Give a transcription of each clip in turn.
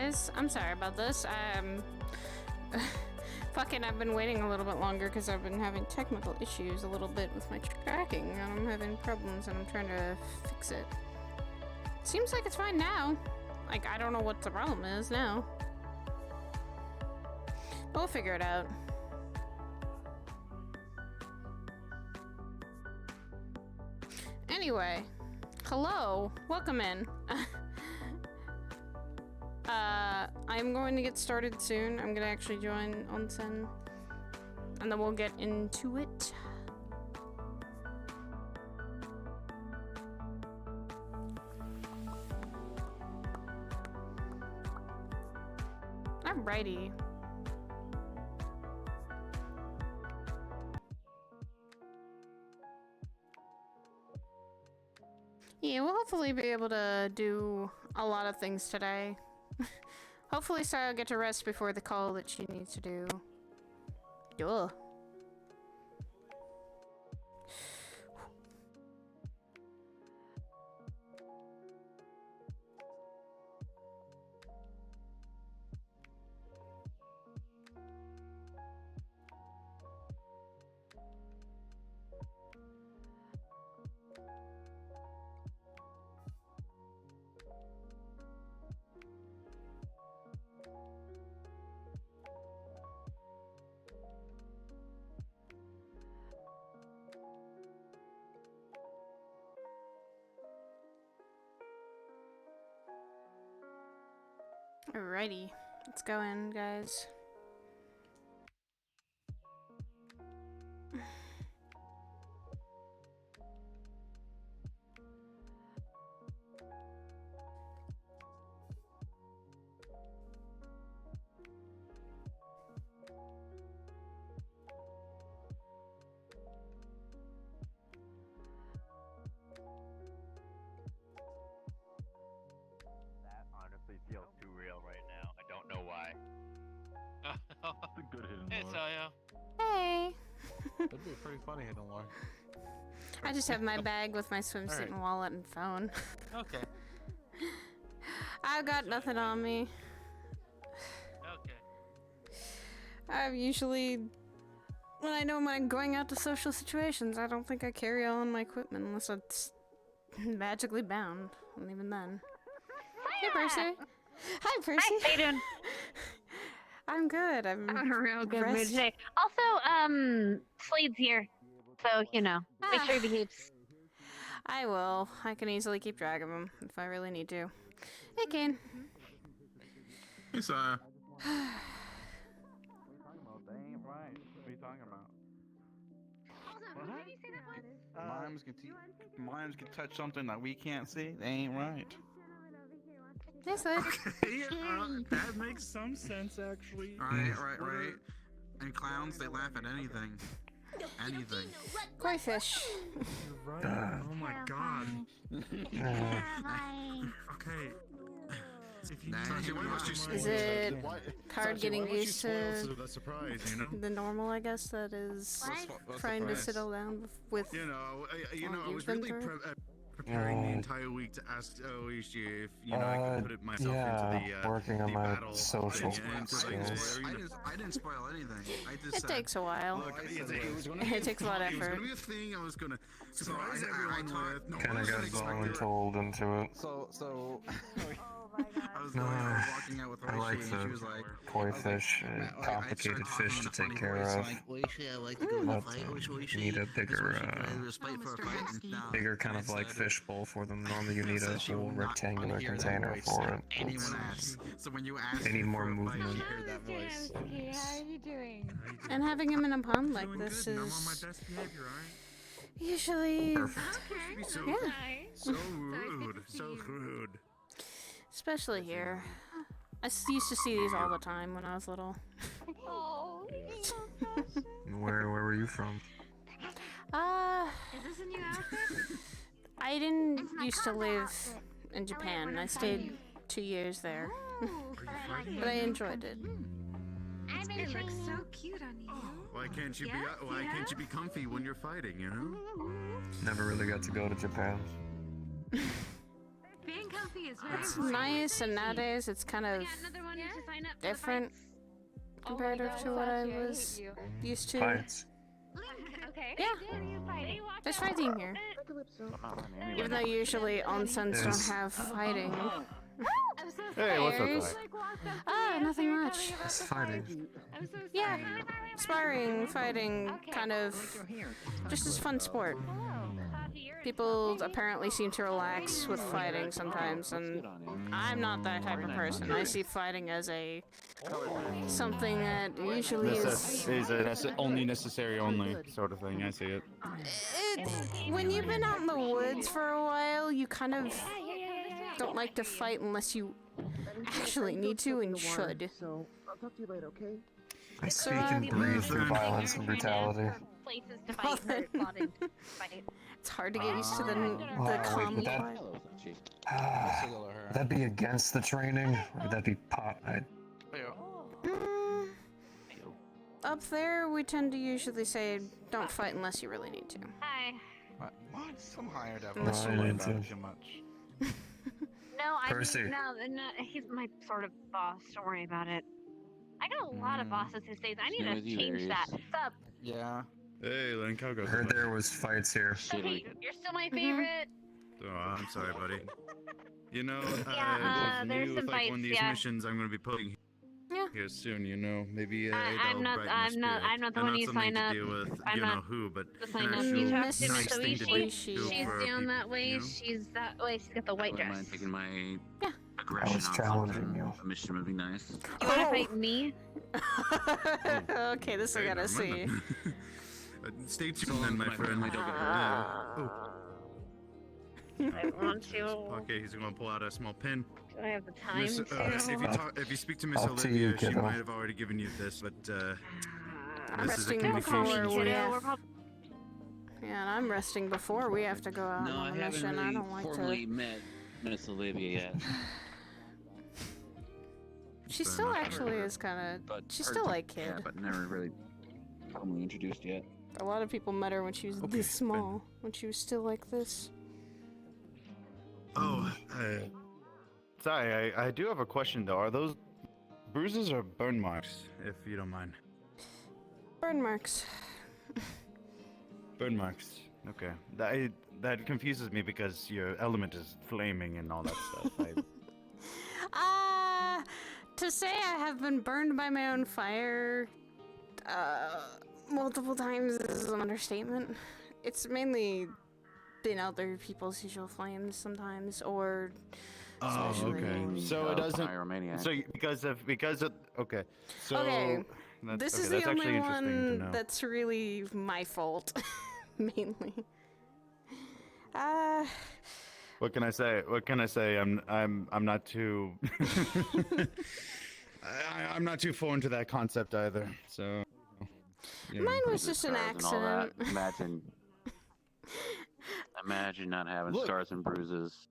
guys, I'm sorry about this. Fucking, I've been waiting a little bit longer because I've been having technical issues a little bit with my tracking, and I'm having problems, and I'm trying to fix it. Seems like it's fine now. Like, I don't know what the problem is now. We'll figure it out. Anyway, hello, welcome in. I'm going to get started soon. I'm gonna actually join Onsen and then we'll get into it. Alrighty. Yeah, we'll hopefully be able to do a lot of things today. Hopefully Sarah will get to rest before the call that she needs to do. Duh. Alrighty, let's go in, guys. Honestly feels too real right now. I don't know why. That's a good hidden Hey, lore. Saya. Hey! That'd be a pretty funny hidden lore. I just have my bag with my swimsuit Alright. and wallet and phone. Okay. I've got nothing on me. Okay. I've usually, when I know I'm going out to social situations, I don't think I carry all my equipment unless it's magically bound. And even then. Hey, Percy. Hi, Percy. Hi, how you doing? I'm good. I'm I'm in a real good mood rest- today. Also, Slade's here, so you know, make sure he behaves. I will. I can easily keep track of him if I really need to. Hey, Kane. Hey, Saya. They ain't right. What are you talking about? Hold on, what did you say that was? Mimes can touch something that we can't see. They ain't right. Hey, Slade. Okay, that makes some sense actually. Right. And clowns, they laugh at anything. Anything. Koi fish. You're right. Oh my god. Okay. If you Nah, touch what it, must you I'm say? Is like- it hard getting used to the surprise, you know? the normal, I guess, that is What's trying to surprise? settle down with... You know, I you've was been really through? preparing the entire week to ask Oishi if I could put it myself yeah, into the working on the my battle social thing, and to, skills. I didn't spoil anything. I just It said, takes a while. Look, it was gonna It takes a lot of It was effort. gonna be a thing I was gonna surprise everyone with. No Kind one of was got gonna expect it. voluntold into it. So I was No, walking out with I like Oishi, and she the was like, koi fish, complicated fish to take care of. Oishi, I like to go in a But fight. Oishi, you need a bigger, fight for a fight. And, bigger kind of like fish bowl for them. Normally you need a she whole will not rectangular wanna hear that container voice for that it. Anyone asks. So when you ask They need more for a fight, movement. you hear that voice. Okay, how are you doing? And having him in a pond like Doing this good, and I'm on my is best behavior, alright? usually... Perfect. Be so, Yeah. so rude, so rude. Especially here. I used to see these all the time when I was little. Oh, Where were you from? is this a new outfit? I didn't It's my used to combo live outfit. in Japan. I stayed 2 years there, fighting? but I enjoyed it. It looks so cute on you. Why can't you be be comfy when you're fighting, you know? Never really got to go to Japan. Being comfy is very It's important. nice, and nowadays it's kind of another one to sign up different comparative to what I was used to. Fights. Okay. Yeah. There's fighting here. Even though usually onsens don't have fighting. I'm so Hey, what's up, Bears? guys? Ah, nothing much. It's fighting. I'm so sorry. Yeah, sparring, fighting, Okay. kind of just as fun sport. Hello. People apparently seem to relax with fighting sometimes, and I'm not that type of person. I see fighting as something that usually only necessary only sort of thing. I see it. When you've been out in the woods for a while, you kind of don't like to fight unless you actually need to and should. So I'll talk to you later, okay? I speak and breathe through violence and brutality. Places to fight, hurt, plotting, fight. It's hard to get used to the Wait, calm would that be against the training? Or would that be pot? Up there, we tend to usually say, don't fight unless you really need to. Hi. What? Some higher devil. Unless you worry need about to. it too much. No, Percy. no, he's my sort of boss. Don't worry about it. I got a lot of bosses these days. I need to change that. What's up? Yeah. Hey, Link, how goes I heard there was fights here. Okay, you're still my favorite. Oh, I'm sorry, buddy. You know, Yeah, with there's you, some with, like, one of fights, these yeah. missions I'm gonna be putting here soon. You know, maybe I'm not the one you sign up. To deal with, I'm you know not who, but the sign an up. actual You talk nice to Miss thing to Oishi. do She's for down people, that way. you know? She's that way. She's got the white I wouldn't dress. mind taking my Yeah. aggression I was on challenging something. you. A mission would be nice. You wanna fight me? Okay, this I gotta see. Stay tuned then, my friend. I want to. Okay, he's gonna pull out a small pin. Do I have the time Miss, to? if you speak to Miss Up to Olivia, you, she kiddo. might have already given you this, but I'm this is a resting Don't call me before we kiddo. have... We're probably. Yeah, and I'm resting before we have to go out No, I on a haven't mission. really I don't like formally to... met Miss Olivia yet. She Fair still enough. actually is kind of... But She's heard still some- like kid. Yeah, but never really formally introduced yet. A lot of people met her when she was Okay, this small. When she was still like this. oh, Sorry, I do have a question though. Are those bruises or burn marks? if you don't mind. Burn marks. Burn marks. Okay. That confuses me because your element is flaming and all that stuff. To say I have been burned by my own fire, multiple times is an understatement. It's mainly been other people's usual flames sometimes, or Oh, especially... okay. So it doesn't. Pyromaniac. So because of okay. So Okay, that's, this okay, is that's the actually only interesting to one know. that's really my fault, mainly. What can I say? What can I say? I'm not too. I'm not too foreign to that concept either. So. you know. Mine was just an Scars and all that. accident. Imagine not having Look. scars and bruises.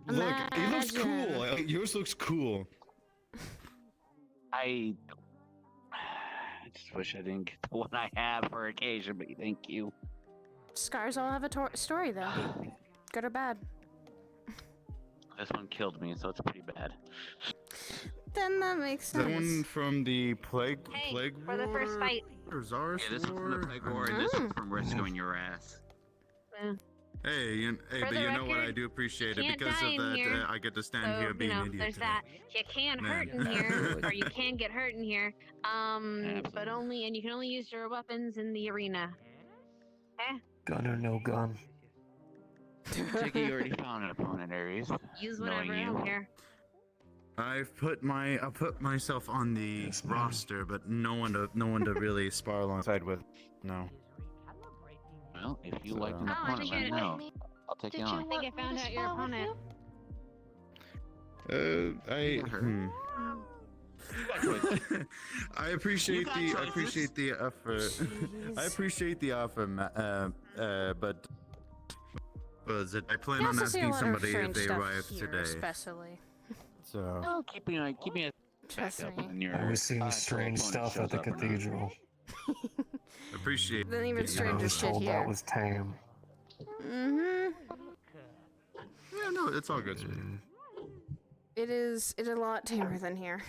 Look, it looks cool. Imagine. Yours looks cool. I just wish I didn't get the one I have for occasion, but thank you. Scars all have a story, though. Good or bad. This one killed me, so it's pretty bad. Then that makes Is that sense. one from the plague Hey, for the first War? fight. Or Czar's Yeah, this is from the War? Plague War, and this is from risking your ass. Hey, For but the you know what? record, I do appreciate it can't because die of in that. here. I get to stand So, here being an idiot. there's today. that. You can Man. hurt in here, or you can get hurt in here. But Absolutely. only, and you can only use your weapons in the arena. Gun or no gun? Take it, you already found an opponent, Ares. Use whatever. Knowing I you. don't care. I put myself on the Yes, ma'am. roster, but no one to really spar alongside. Side with. No. Well, if you like an Oh, I opponent think right you're- now, I'll take you I on. think I found out your opponent. I appreciate got the choices. effort. I appreciate the offer, but was it? I plan You on also see a asking lot of somebody if strange they stuff arrive here, today. especially. So. Oh, keeping a Trust backup me. when your We've seen actual strange opponent stuff at shows the up or not. cathedral. Appreciate. Then even the, I stranger was shit told here. that was tame. Mm-hmm. Yeah, no, it's all good. It's a lot tamer than here.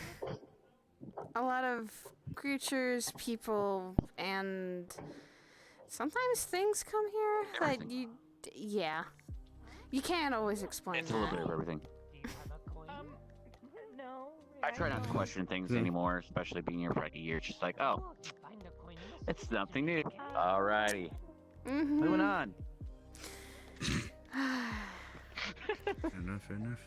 A lot of creatures, people, and sometimes things come here that yeah. You can't always explain It's a little bit that. of everything. I try not to question things anymore, especially being here for like a year. It's just like, oh, it's nothing new. Alrighty, moving Mm-hmm. on. Fair enough.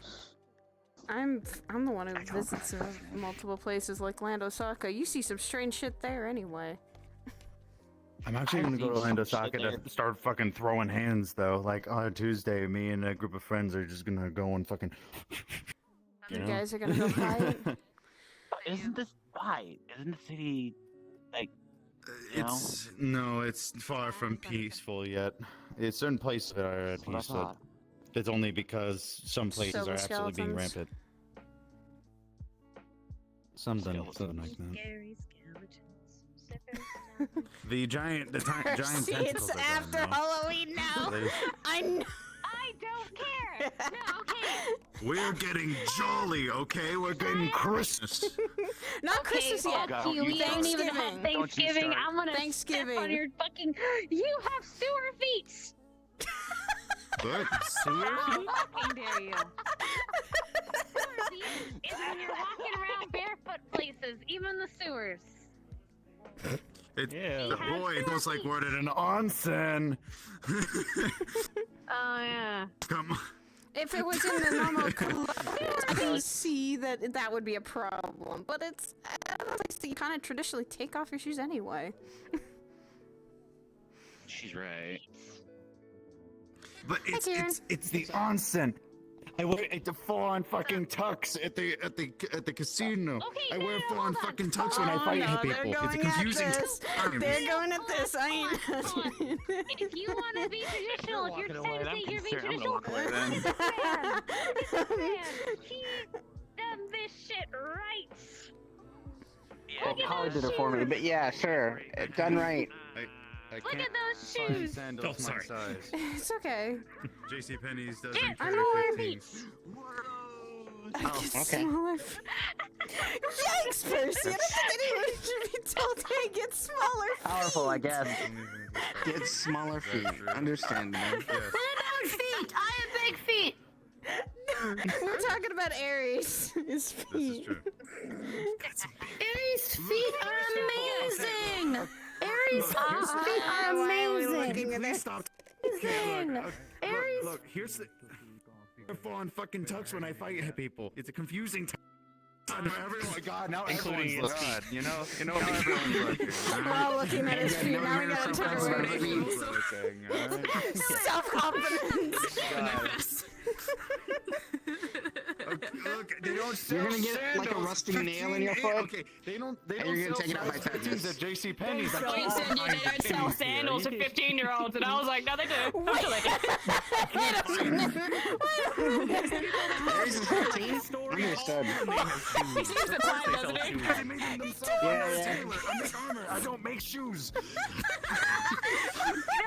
I'm the one who visits multiple places like Land Osaka. You see some strange shit there anyway. I'm actually gonna go to Land Osaka to start fucking throwing hands though. Like on a Tuesday, me and a group of friends are just gonna go and fucking. You guys are gonna go fight? Isn't this why? Isn't the city like? It's far from peaceful yet. It's certain places that are at peace, but it's only because some places are absolutely being rampant. Something like that. Scary skeletons. The giant See, tentacles. it's after Halloween now. I know. I don't care. No, okay. We're getting jolly, okay? We're getting Christmas. Not Christmas yet. Fuck you. We don't even have Thanksgiving. I'm gonna step on your fucking. You have sewer feet. What? How fucking dare you? Sewer feet is when you're walking around barefoot places, even the sewers. Boy, it looks like we're at an onsen. Oh yeah. Come on. If it was in the normal club, I can see that would be a problem. But it's you kind of traditionally take off your shoes anyway. She's right. But it's the onsen. I wear the full-on fucking tux at the casino. Okay, I wear no, full-on hold on. fucking tux when I fight people. It's a confusing time. They're going at this. I ain't. Hold on. If you want to be traditional, if you're trying to say you're being I'm gonna traditional, walk away then. he done this shit right. Yeah, Look at Holly those did it for me, shoes. but yeah, sure, done right. Look at those shoes. Sandals my size. It's okay. JCPenney's doesn't Get carry smaller 15s. feet. Oh, okay. Yikes, Percy! I don't think anyone should be told to get smaller feet. Powerful, I guess. Get smaller feet. Understandable. What about feet? I have big feet. We're talking about Aries. His feet. This is true. Aries' feet are amazing. Aries' feet are amazing. Please stop. Aries. Look, here's the. I fall on fucking tux when I fight people. It's a confusing time. Oh my god, now everyone's looking. You know, now everyone's looking. We're all looking at his feet. Now we gotta turn around. Self-confidence. Look, they don't sell You're gonna get like a sandals. rusty nail in your 15, foot. Okay, they don't And you're gonna sell take it out by size 15s tetanus. at JCPenney's. Like, You said you didn't sell sandals to 15-year-olds, and I was like, no, they do. I'm sure they do. Aries is 15? Understood. He seems to time, doesn't he? They made them themselves. Yeah. Taylor, I make armor. I don't make shoes.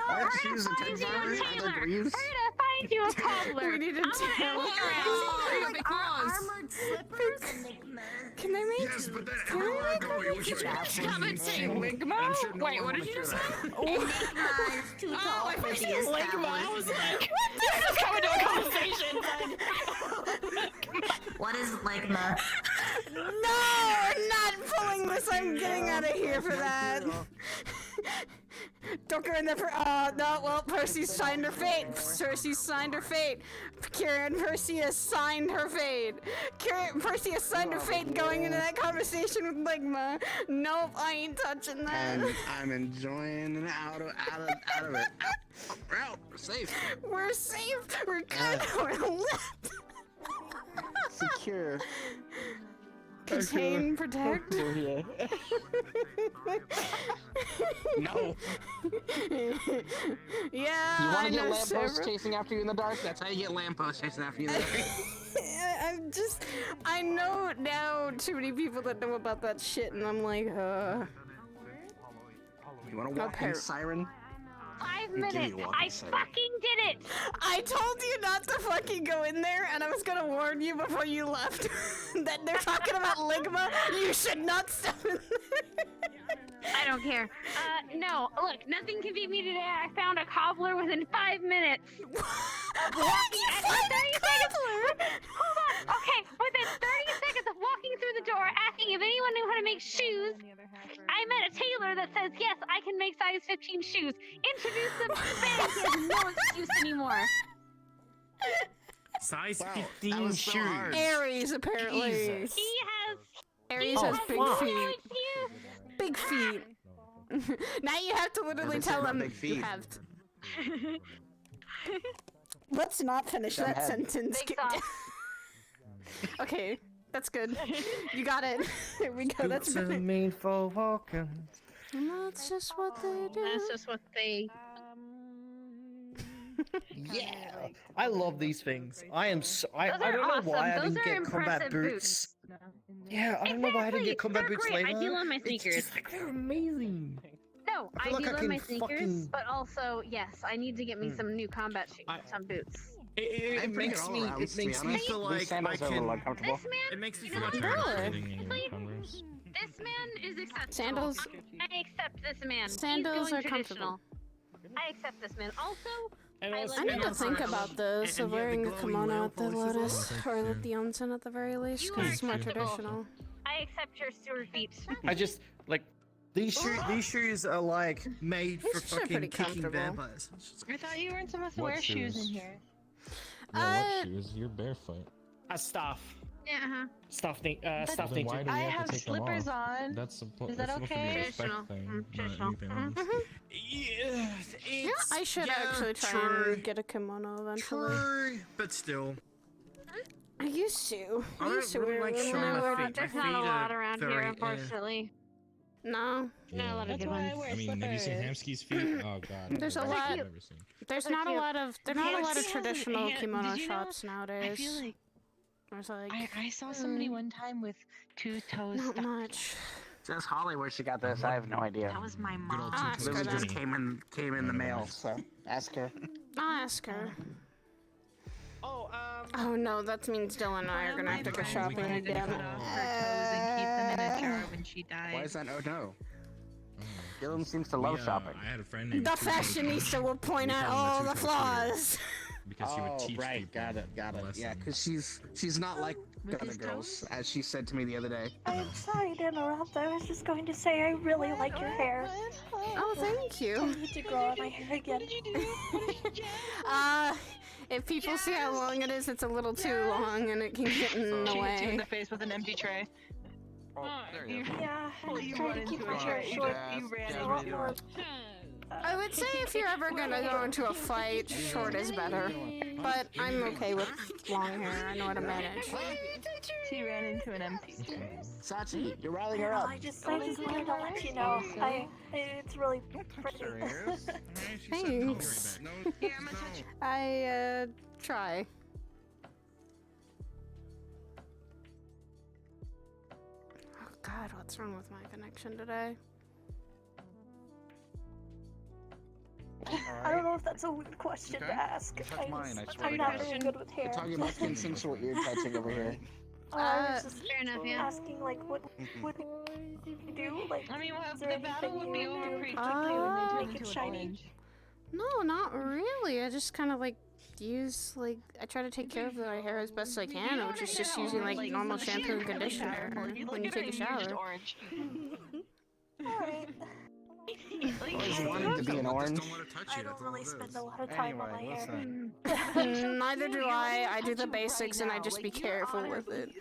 I have shoes and Ted's armor. I like Taylor, reuse. we're gonna find you a cobbler. We need a tailor. Big claws. Armored slippers and Can they make? Yes, but then everywhere I go, you should Ligma? Wait, what did you just say? Enigma is too tall I for first the said Ligma. I was established. like, this is coming to a conversation. What is Ligma? No, I'm not pulling this. I'm getting out of here for that. Don't go in there for. Oh no! Well, Percy signed her fate. Percy signed her fate. Karen, Percy has signed her fate. Percy has signed her fate going into that conversation with Ligma. Nope, I ain't touching that. And I'm enjoying out of it. We're out. We're safe. We're safe. We're good. We're left. Secure. Contain, protect. No. Yeah. You want I to get know, lampposts Sarah. chasing after you in the dark? That's how you get lampposts chasing after you in the dark. I know now too many people that know about that shit, and I'm like, You want to walk Okay. in Siren? 5 Give me minutes. a walking I siren. fucking did it. I told you not to fucking go in there, and I was gonna warn you before you left that they're talking about Ligma. You should not step in there. I don't care. No. Look, nothing can beat me today. I found a cobbler within 5 minutes. What? You At find 30 a seconds. cobbler? Hold on. Okay, within 30 seconds of walking through the door, asking if anyone knew how to make shoes, I met a tailor that says, yes, I can make size 15 shoes. Introduce them to Bang. He has no excuse anymore. Size Wow, 15 that was so shoes. hard. Aries, apparently. Jesus. He has Aries has big no feet. excuse. Big feet. Now you have to literally Doesn't say tell about him big feet. you have to. Let's not finish Dumb that head. sentence. Big sauce. Okay, that's good. You got it. There we go. That's Boots are better. made for walking. And that's just what they do. That's just what they. Yeah, I love these things. I am so. I Those don't are know awesome. why I Those didn't are get combat impressive boots. Yeah, I don't know why I didn't Exactly, get combat they're boots great. later. I do love my It's sneakers. just like they're amazing. No, I I, feel like do I love can my sneakers, fucking- but also, yes, I need to get me some new combat shoes, some boots. It I'm pretty makes good me. all around, It to be makes me honest. feel These like I sandals are a little can. uncomfortable. This man, It makes me you feel know, like Good. this man is acceptable. Sandals. I accept this man. Sandals He's going are traditional. I accept this man. Also, I like need to Sandals think are- about this and of you have the wearing a glowing kimono whale at the policies Lotus, also. or the onsen at the very least, You because are it's more acceptable. traditional. I accept your sewer feet. I just like these shoes. These shoes are like made for These shoes are fucking pretty kicking comfortable. vampires. I thought you weren't supposed to What wear shoes in shoes? here. Uh, shoes? You're barefoot. Staff. Yeah. Stuff. Then Stuff. why do we I have have to take them slippers off? on. That's Is that supposed to be a okay? respect Traditional. thing, not Traditional. anything else. Yeah, Yeah, I should actually try true. and get a kimono eventually. True, but still. I used to. I don't used to really wear like them showing when I my wore- feet. There's My not a feet lot are around very, here, unfortunately. No. Not a lot of Yeah. good why I ones. wear I mean, have you seen slippers. Hamsky's feet? Oh god. There's a that's lot- I've never seen. There's They're not a cute. lot of Hamsky traditional has- kimono did you know- shops nowadays. I feel like There's like I saw somebody one time with two toes not stuck. much. Just Holly, where she got this, I have no idea. That was my Good mom. old I'll ask her Lily then. just came in the mail, so ask her. I'll ask her. Oh, Oh no, that means Dylan and I are gonna have to go shopping again. Cut off her toes and keep them in a jar when she died. Why is that? Oh no. Dylan seems to love shopping. I had a friend named The Two Toes fashionista will point We out call him the all the two-toed flaws. because she would teach right, people. got it. lesson. Yeah, because she's not like the With other his girls, toes? as she said to me the other day. I'm sorry to interrupt. I was just going to say I really like your hair. Oh, thank I you. need to grow out my hair again. If people see how long it is, it's a little too long and it can get in the She hit you in way. the face with an empty tray. Yeah, Oh, I'm you trying run to keep into my it. hair You short. ran So into more, I would say if you're ever gonna go into a fight, short is better. But I'm okay with long hair. I know how to manage. She ran into an empty tray. Sachi, you're riling I her don't know, up. I just wanted to let you know. It's really pretty. Thanks. I try. Oh God, what's wrong with my connection today? I don't know if that's a weird question Okay. to ask. Touch mine, I swear I'm to not God. very good with hair. We're talking about consensual ear touching over here. I was just Fair enough, yeah. asking, like, what you do? Like, I mean, well, is there the battle anything would be you over do pretty to quickly when they turn make it into an shiny? orange. No, not really. I just kind of like use I try to take care of my hair as best I can, which is just using like normal shampoo and conditioner when you take a shower. Orange. Alright. Always wanted to be an orange. Don't let her touch I you. don't That's all really it spend is. a lot of time on my Anyway, hair. listen. Neither do I. I do the basics and I just be careful with it.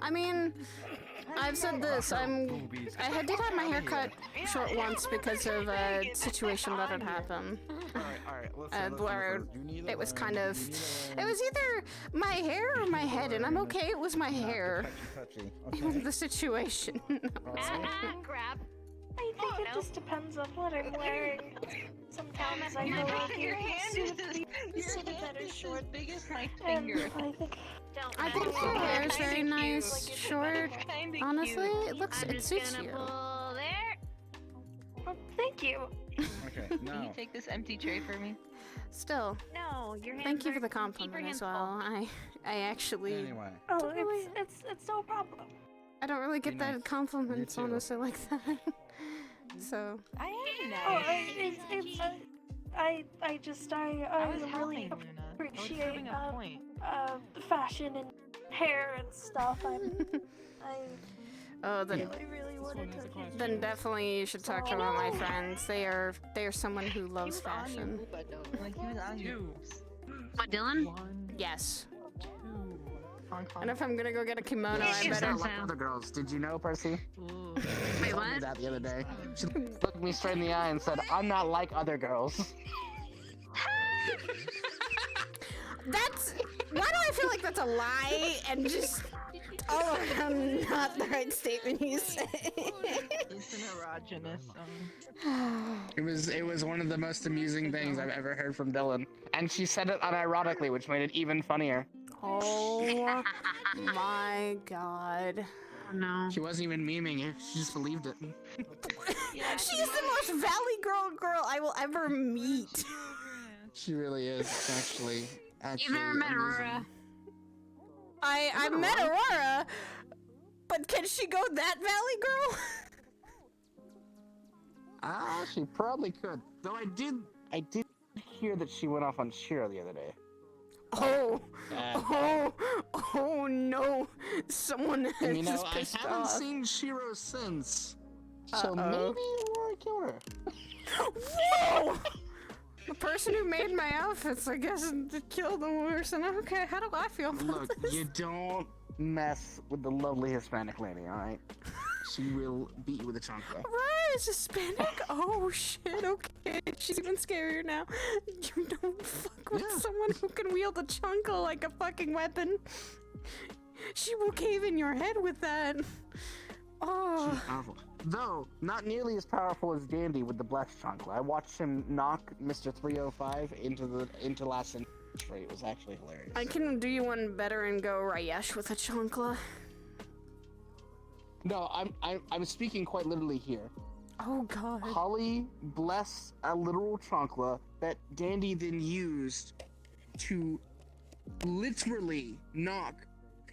I mean, I've said this. I did have my hair cut short once because of a situation that had happened. Alright, Where it was kind of, it was either my hair or my head, and I'm okay. It was my hair. The situation. Grab. I think it just depends on what I'm wearing. Sometimes I go with Your hand is suit that is short. as big as my And finger. I think your hair is very nice, short. Kinda Honestly, cute. it suits you. Pull there. Well, thank you. Okay, Can you now. take this empty tray for me? Still, No, your hands thank you for are- the keep your compliment hands as well. I actually, Anyway. Oh, it's no problem. I don't really get Be that nice. compliments Me too. honestly like that. So, I am Oh, nice. I I was really helping Luna. I was appreciate proving a point. fashion and hair and stuff. Oh, then then definitely you should talk to one of my friends. They are someone who loves fashion. Like he was on you. What, Dylan? Yes. And if I'm gonna go get a kimono, I She's better. not like other girls. Did you know, Percy? Wait, told me what? that the other day. She looked me straight in the eye and said, "I'm not like other girls." That's why do I feel like that's a lie and just all around not the right statement you say. It's an erogenous song. It was one of the most amusing things I've ever heard from Dylan, and she said it unironically, which made it even funnier. Oh my god. Oh, no. She wasn't even memeing it; she just believed it. She is the most Valley girl I will ever meet. She really is, actually. You've never met amazing. Aurora? I met Aurora, but can she go that Valley girl? She probably could. Though I did hear that she went off on Shira the other day. Oh no! Someone has And, you know, I pissed haven't off. seen Shiro since, so maybe Aurora killed her. Whoa! The person who made my outfits, I guess, killed the person. Okay, how do I feel about Look, this? you don't mess with the lovely Hispanic lady, alright? She will beat you with a chancla. Right, is Hispanic? Oh shit, okay. She's even scarier now. You don't fuck with someone who can wield a chancla like a fucking weapon. She will cave in your head with that. Oh. She's powerful. Though, not nearly as powerful as Dandy with the blessed chancla. I watched him knock Mr. 305 into last century. It was actually hilarious. I can do you one better and go Rayesh with a chancla. No, I'm speaking quite literally here. Oh god. Holly blessed a literal chancla that Dandy then used to literally knock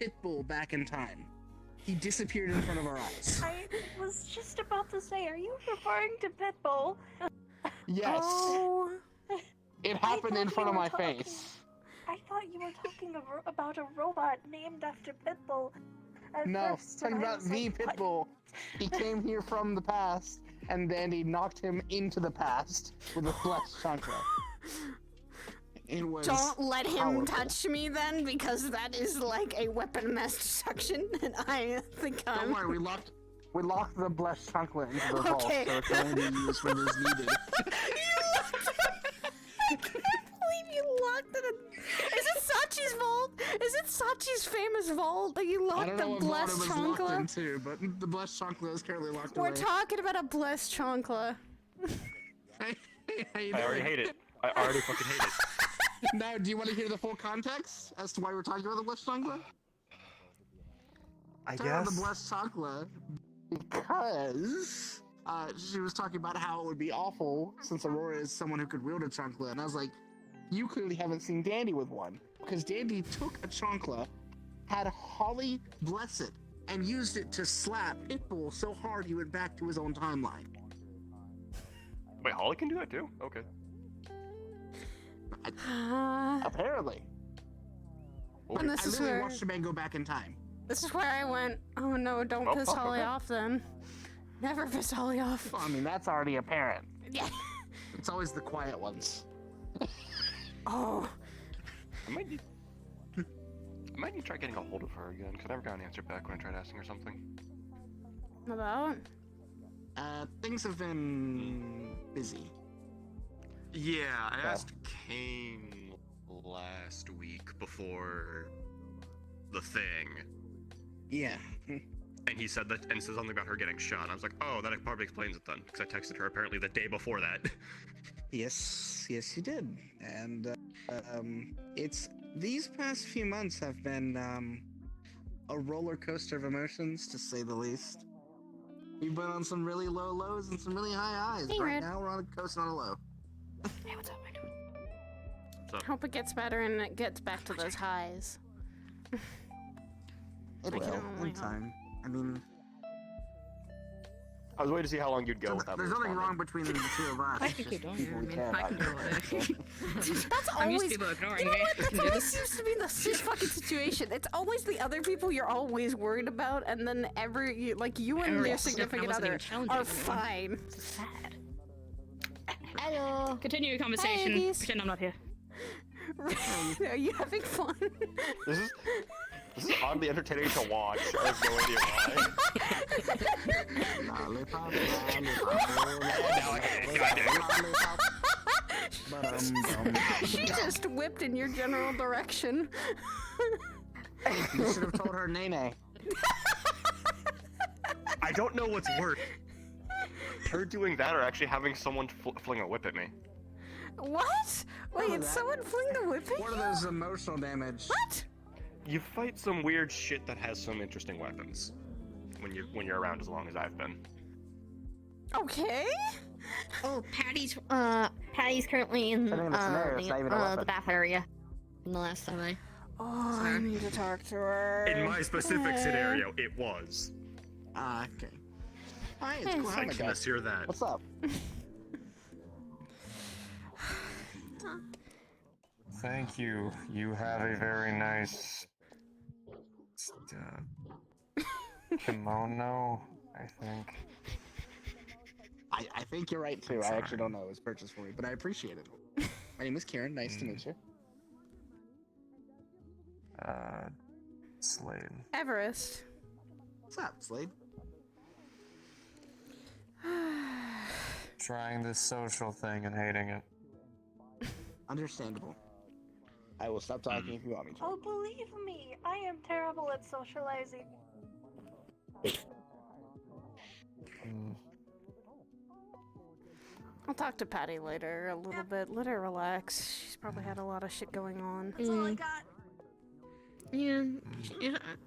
Pitbull back in time. He disappeared in front of our eyes. I was just about to say, are you referring to Pitbull? Yes. Oh. It happened in front of my face. I thought you were talking about a robot named after Pitbull. At No, first, talking and I about was the like, what? Pitbull. He came here from the past, and Dandy knocked him into the past with a blessed chancla. It was Don't let him powerful. touch me then, because that is like a weapon of mass destruction, and I think I'm... Don't worry, we locked the blessed chancla into the vault, Okay. so it can only be used when it's needed. I can't believe you locked it in... Is it Sachi's vault? Is it Sachi's famous vault that you I locked don't the know what vault blessed it was locked chancla? into, but the blessed chancla is currently locked We're away. talking about a blessed chancla. Hey, how you I already doing? hate it. I already fucking hate it. Now, do you want to hear the full context as to why we're talking about the blessed chancla? I Talking about guess. the blessed chancla because she was talking about how it would be awful since Aurora is someone who could wield a chancla, and I was like, you clearly haven't seen Dandy with one, because Dandy took a chancla, had Holly bless it, and used it to slap Pitbull so hard he went back to his own timeline. Wait, Holly can do that too? Okay. Apparently. And this I is literally where... watched the man go back in time. This is where I went, oh no, don't Oh, piss oh, Holly okay. off then. Never piss Holly off. Well, I mean, that's already apparent. Yeah. It's always the quiet ones. Oh. I might need to try getting a hold of her again, because I never got an answer back when I tried asking her something. About? Things have been busy. Yeah, I asked Kane last week before the thing. Yeah. And he said that, and said something about her getting shot. I was like, oh, that probably explains it then, because I texted her apparently the day before that. Yes, you did. And it's these past few months have been a roller coaster of emotions, to say the least. We've been on some really low lows and some really high highs. Hey, right Red. now, we're on a coast, not a low. Hey, what's up, my dude? What's up? Hope it gets better and it gets back to those highs. It I can will, only in hope. time. I mean, I was waiting to see how long you'd go without There's nothing wrong between the two of us. I It's can just keep going. people I we mean, care I can about. do it. That's I'm used always. to people ignoring You know me. what? I That's can do always this. seems to be this fucking situation. It's always the other people you're always worried about, and then you and your significant other are fine. Sad. Hello. Continue your conversation. Hey, Iggy's. Pretend I'm not here. Are you having fun? This is oddly entertaining to watch. I have no idea why. Lollipop, She just whipped in your general direction. You should have told her Nene. I don't know what's worse. Her doing that or actually having someone fling a whip at me. What? Wait, someone flinged a whip at What you? are those emotional damage? What? You fight some weird shit that has some interesting weapons. When you're around as long as I've been. Okay. Oh, Patty's currently in I think the scenario is not even a weapon. the bath area. From the last time I. Oh, I need to talk to her. In my specific scenario, it was. Okay. Hi, it's cool. I can hear that. What's up? Thank you. You have a very nice kimono, I think. I think you're right too. I actually don't know. It was purchased for me, but I appreciate it. My name is Karen. Nice to meet you. Slade. Everest. What's up, Slade? Trying this social thing and hating it. Understandable. I will stop talking if you want me to. Oh, believe me, I am terrible at socializing. I'll talk to Patty later a little bit. Let her relax. She's probably had a lot of shit going on. That's all I got. Yeah,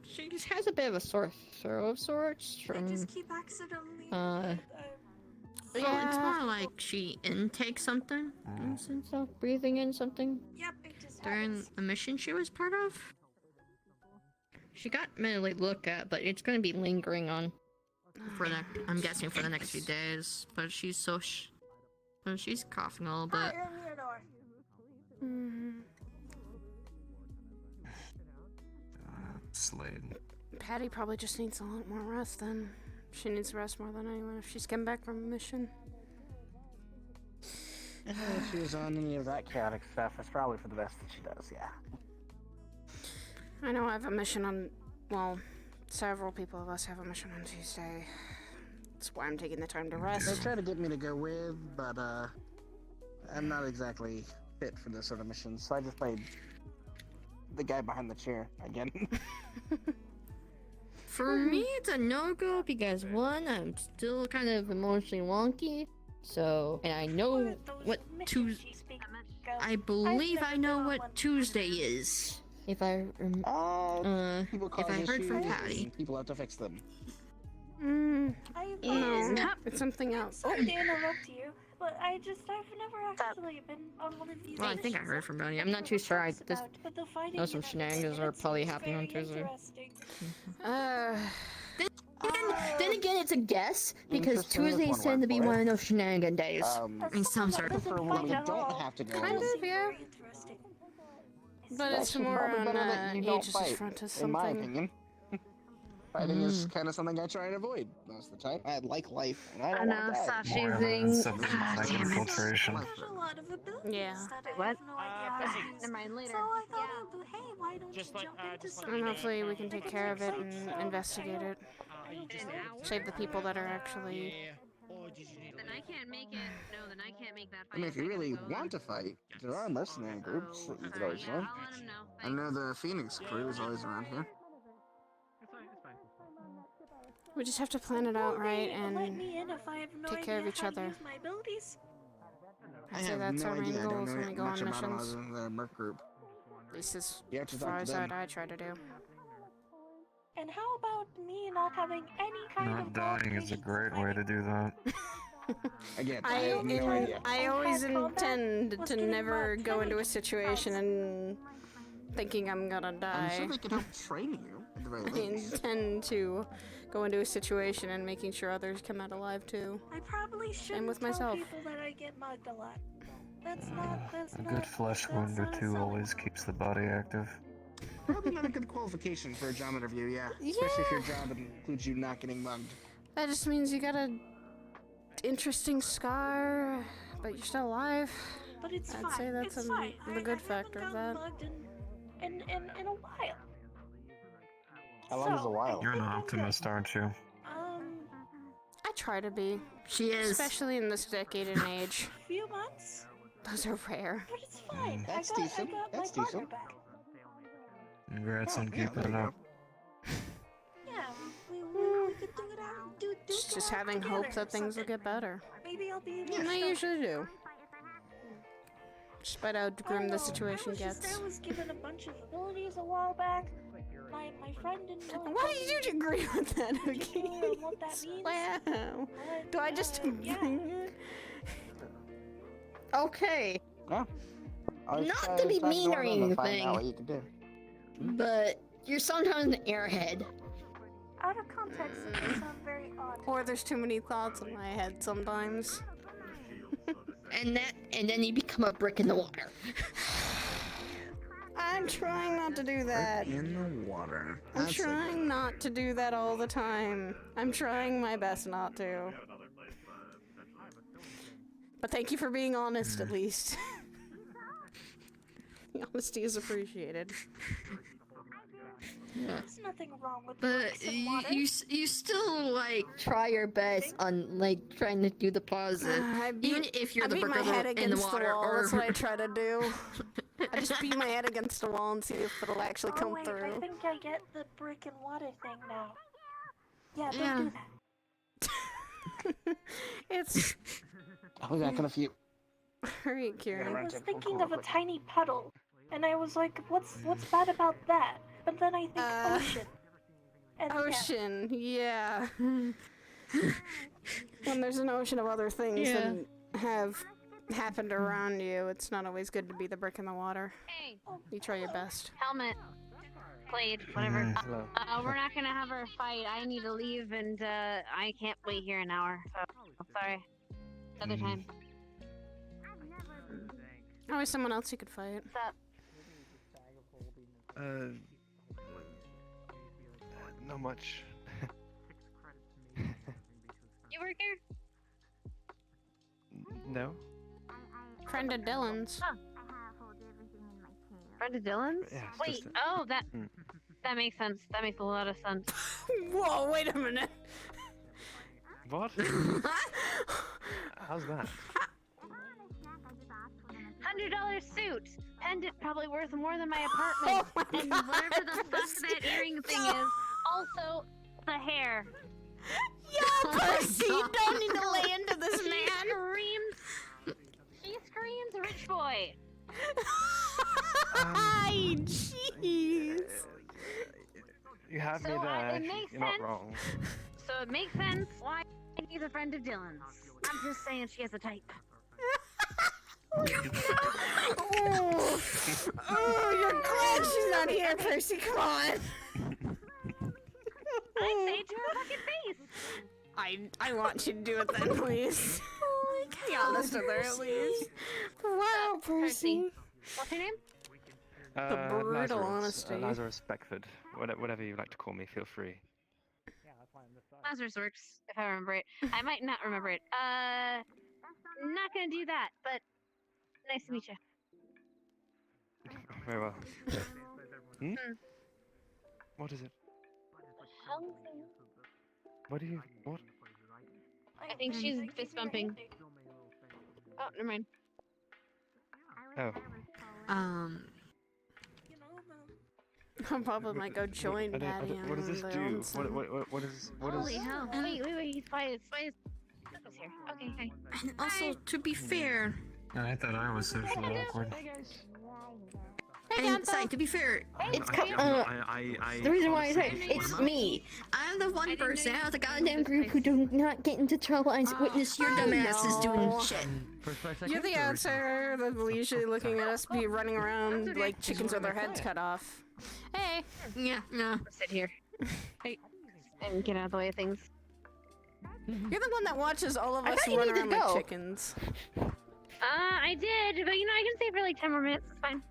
she just has a bit of a sore throat of sorts I from. just keep accidentally. Well, it's more like she intakes something in the sense of breathing in something Yep, it just during happens. a mission she was part of. She got medically looked at, but it's going to be lingering on for the. I'm guessing for the next few days. But she's she's coughing a little bit. Hi, open your door. Slade. Patty probably just needs a lot more rest then. She needs rest more than anyone if she's come back from a mission. If she was on any of that chaotic stuff, it's probably for the best that she does, yeah. I know I have a mission on, well, several people of us have a mission on Tuesday. That's why I'm taking the time to rest. They try to get me to go with, but I'm not exactly fit for this sort of mission, so I just played the guy behind the chair again. For me, it's a no-go because one, I'm still kind of emotionally wonky. So, and I know what Tuesday. I believe I know what Tuesday is. If I People if I heard from issues, Patty. and people have to fix them. No, it's something else. Sorry to interrupt you, but I've never actually been on one of these. Well, I think I heard from Bonnie. I'm not too sure. I just know some shenanigans are probably happening on Tuesday. Then again, it's a guess because Tuesdays tend to be one of those shenanigan days. In some sort of. Don't have to go. Kind of, yeah. But it's more on Aegis' front as in my something. opinion. Fighting is kind of something I try and avoid most of the time. I like life, and I don't want to die. Infiltration. Yeah. What? Never mind, later. So I thought, hey, why don't you jump into something? And hopefully we can take care of it and investigate it. Save the people that are actually... Then I can't make it. No, then I can't make that I mean, if you really want to fight, there are mercenary groups that you could always join. I know the Phoenix crew is always around here. We just have to plan it out right and Let me in if I have no take care of idea each how to other. use my abilities. I So have that's no our main idea. I don't goals know when we go much on about them missions. other than the Merc group. At least as You have to far talk as to them. I try to do. And how about me not having any kind Not of dying is a great way to do that. Again, I have no idea. I always intend to never go into a situation and thinking I'm gonna I'm die. sure they can help train you. at the very I least. intend to go into a situation and making sure others come out alive too. I probably shouldn't with tell myself. people that I get mugged a lot. That's not. That's A not. good flesh that's wound or not a two sign. always keeps the body active. Probably not a good qualification for a job interview, yeah. Especially if your job includes you not getting mugged. That just means you got a interesting scar, but you're still alive. But it's I'd fine. say that's it's fine. the good factor I of haven't that. gotten mugged in a while. How long is a while? You're an optimist, aren't you? I try to be. She is. Especially in this decade and age. Few months. Those are rare. But it's fine. That's I got decent. my That's partner decent. back. Congrats on Yeah, keeping there it you up. Yeah, we could do it out. Do It's just it out having together hope that or things will something. get better. Maybe I'll be able And to they show- usually do. Despite how grim the situation gets. I was given a bunch of abilities a while back. My friend didn't know. Why did you agree with that, okay? What that means? Wow. Do I just yeah. Okay. Yeah. Not to be mean or Find out what anything, you can do. but you're sometimes an airhead. Out of context, it can sound very odd. Or there's too many thoughts in my head sometimes. And then you become a brick in the water. I'm trying not to do that. In the water. I'm That's a trying not to do that all the time. I'm trying my best not to. But thank you for being honest, at least. The honesty is appreciated. There's nothing wrong with But bricks and water. you still like try your best on like trying to do the positive, even if you're I the beat brick my in the- head in the against the water. wall. Or That's what I try to do. I just beat my head against the wall and see if it'll actually Oh come wait, through. I think I get the brick and water thing now. Yeah, don't Yeah. do that. It's I'll be back in a few. hurry, Kieran. I was thinking of a tiny puddle, and I was like, what's bad about that? But then I think ocean. And Ocean, yeah. When there's an ocean of other things Yeah. that have happened around you, it's not always good to be the brick in the water. Hey, You try your best. helmet. Blade, whatever. Hello. We're not gonna have our fight. I need to leave, and I can't wait here an hour. So, sorry. Another time. Always someone else you could fight. What's up? Not much. You work here? No. Friend of Dylan's. Huh. Friend of Dylan's? Yeah, it's Wait, just oh, that makes sense. That makes a lot of sense. Whoa, wait a minute. What? How's that? $100 suit. Pendant probably worth more than my apartment. And whatever the fuck that earring thing is. Also, the hair. Yeah, Percy, you don't need to lay into this She man. screams. She screams, rich boy. Ay, jeez. You have me So, there. it makes You're not sense. wrong. So it makes sense why he's a friend of Dylan's. I'm just saying she has a type. Oh, you're glad she's not here, Percy. Come on. I say it to her fucking face. I want you to do it then, please. Be honest with her, at least. Wow, Percy. What's her name? The brutal Lazarus, honesty. Lazarus Beckford. Whatever you like to call me, feel free. Lazarus works, if I remember it. I might not remember it. Not gonna do that, but nice to meet you. Very well. Hmm? What is it? What do you... What? I think she's fist bumping. Oh, never mind. Oh. I probably might go join Daddy. What does this do? What is... Holy hell. Wait, he's quiet. He's here. Okay, hey. And also, to be fair, I thought I was socially awkward. Hey, And Sai, to be fair, it's I the reason why I say it's me. I'm the one person out of the goddamn group who do not get into trouble and witness your dumbasses doing shit. You're the outsider that's usually looking at us be running around like chickens with their heads cut off. Hey. Yeah, no. Sit here. Hey. And get out of the way of things. You're the one that watches all of us run around like chickens. I did, but you know, I can stay for like 10 more minutes. It's fine.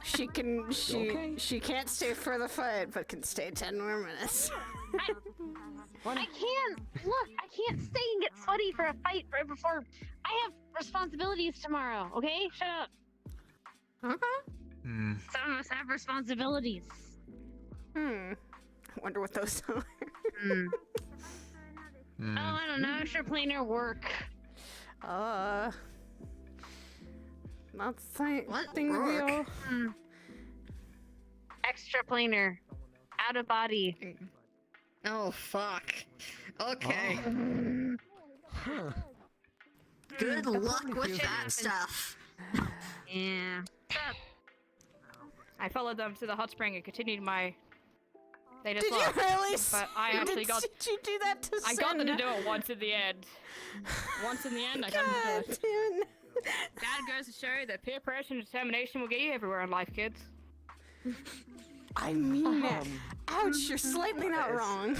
She can't stay for the fight, but can stay 10 more minutes. I can't stay and get sweaty for a fight right before I have responsibilities tomorrow. Okay, shut up. Okay. Some of us have responsibilities. I wonder what those are. Oh, I don't know. Sure, planar work. Not thing work? real. Extra planar. Out of body. Oh, fuck. Okay. Good luck with that stuff. Yeah. I followed them to the hot spring and continued my latest Did you walk. really? But I actually got. Did you do that to I got them to do it once in the end. Once in the end, I got them to do it. That goes to show that peer pressure and determination will get you everywhere in life, kids. I mean it. Ouch, you're slightly not wrong.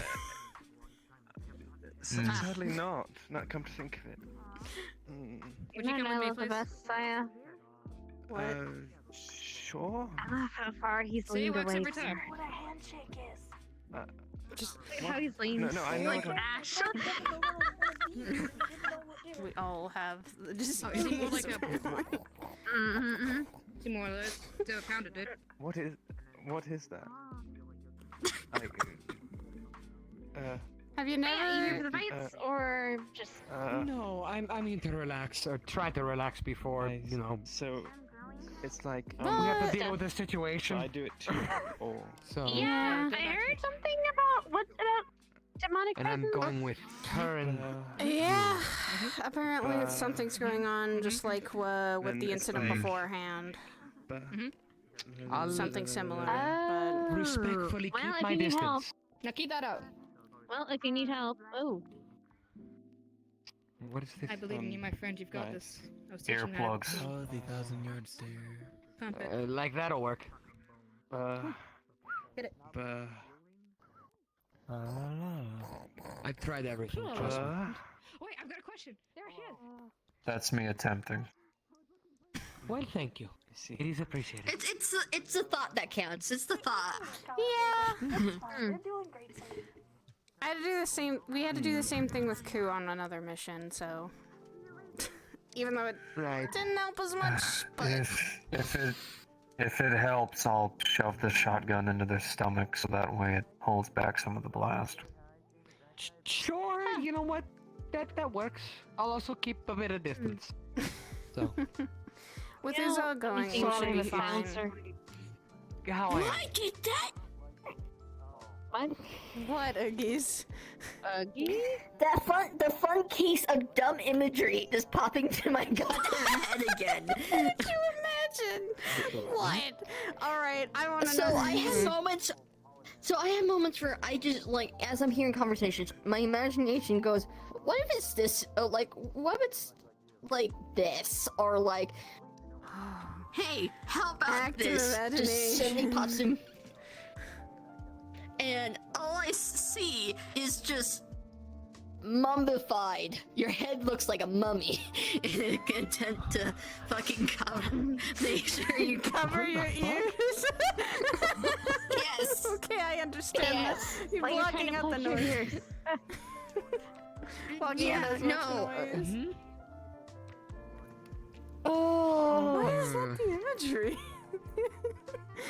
Sadly not. Not come to think of it. Would you come with me, please? Best, Saya? What? Sure. I love how far he's See, it leaned works away. every time. What a handshake is. Just Look at how he's leaned. No, I know. Like Ash. we all have the disease. Oh, is he more like a... Is he more or less do a pound of dude? What is that? Have you never? Are you here for the fights or just? No, I'm in to relax or try to relax before you know. So it's like we have to deal with the situation. I do it too. Or so Yeah, I heard something about demonic and I'm presence. going with her and. Yeah. Apparently, something's going on, just like with the incident beforehand. Something similar. But Respectfully Well, keep if my you need distance. help. Now keep that out. Well, if you need help. Oh. What is this? I believe in you, my friend. You've got this. I was teaching that. Earplugs. Oh, the 1,000-yard stare. Pump it. Like that'll work. Hit it. I've tried everything. Trust me. Wait, I've got a question. There she is. That's me attempting. Well, thank you. It is appreciated. It's the thought that counts. It's the thought. yeah. You're doing great, Sam. I had to do the same. We had to do the same thing with Ku on another mission, so even though it didn't help as much, but If it helps, I'll shove the shotgun into their stomach so that way it holds back some of the blast. Sure, you know what? That works. I'll also keep a bit of distance. So. with his all going, it should be fine. How I am. I get that. What, Uggies? The front case of dumb imagery just popping to my goddamn head again. Could you imagine? What? Alright, I wanna know. I have moments. So I have moments where I just like, as I'm hearing conversations, my imagination goes, "What if it's this? What if it's like this, or like, hey, how about Active this?" Just suddenly imagination. pops in. And all I see is just mummified. Your head looks like a mummy in an attempt to fucking cover. Make sure you Cover your ears? Yes. Okay, I understand Yes. that. You're blocking out the noise. Blocking out as much noise. Oh. Why is that the imagery?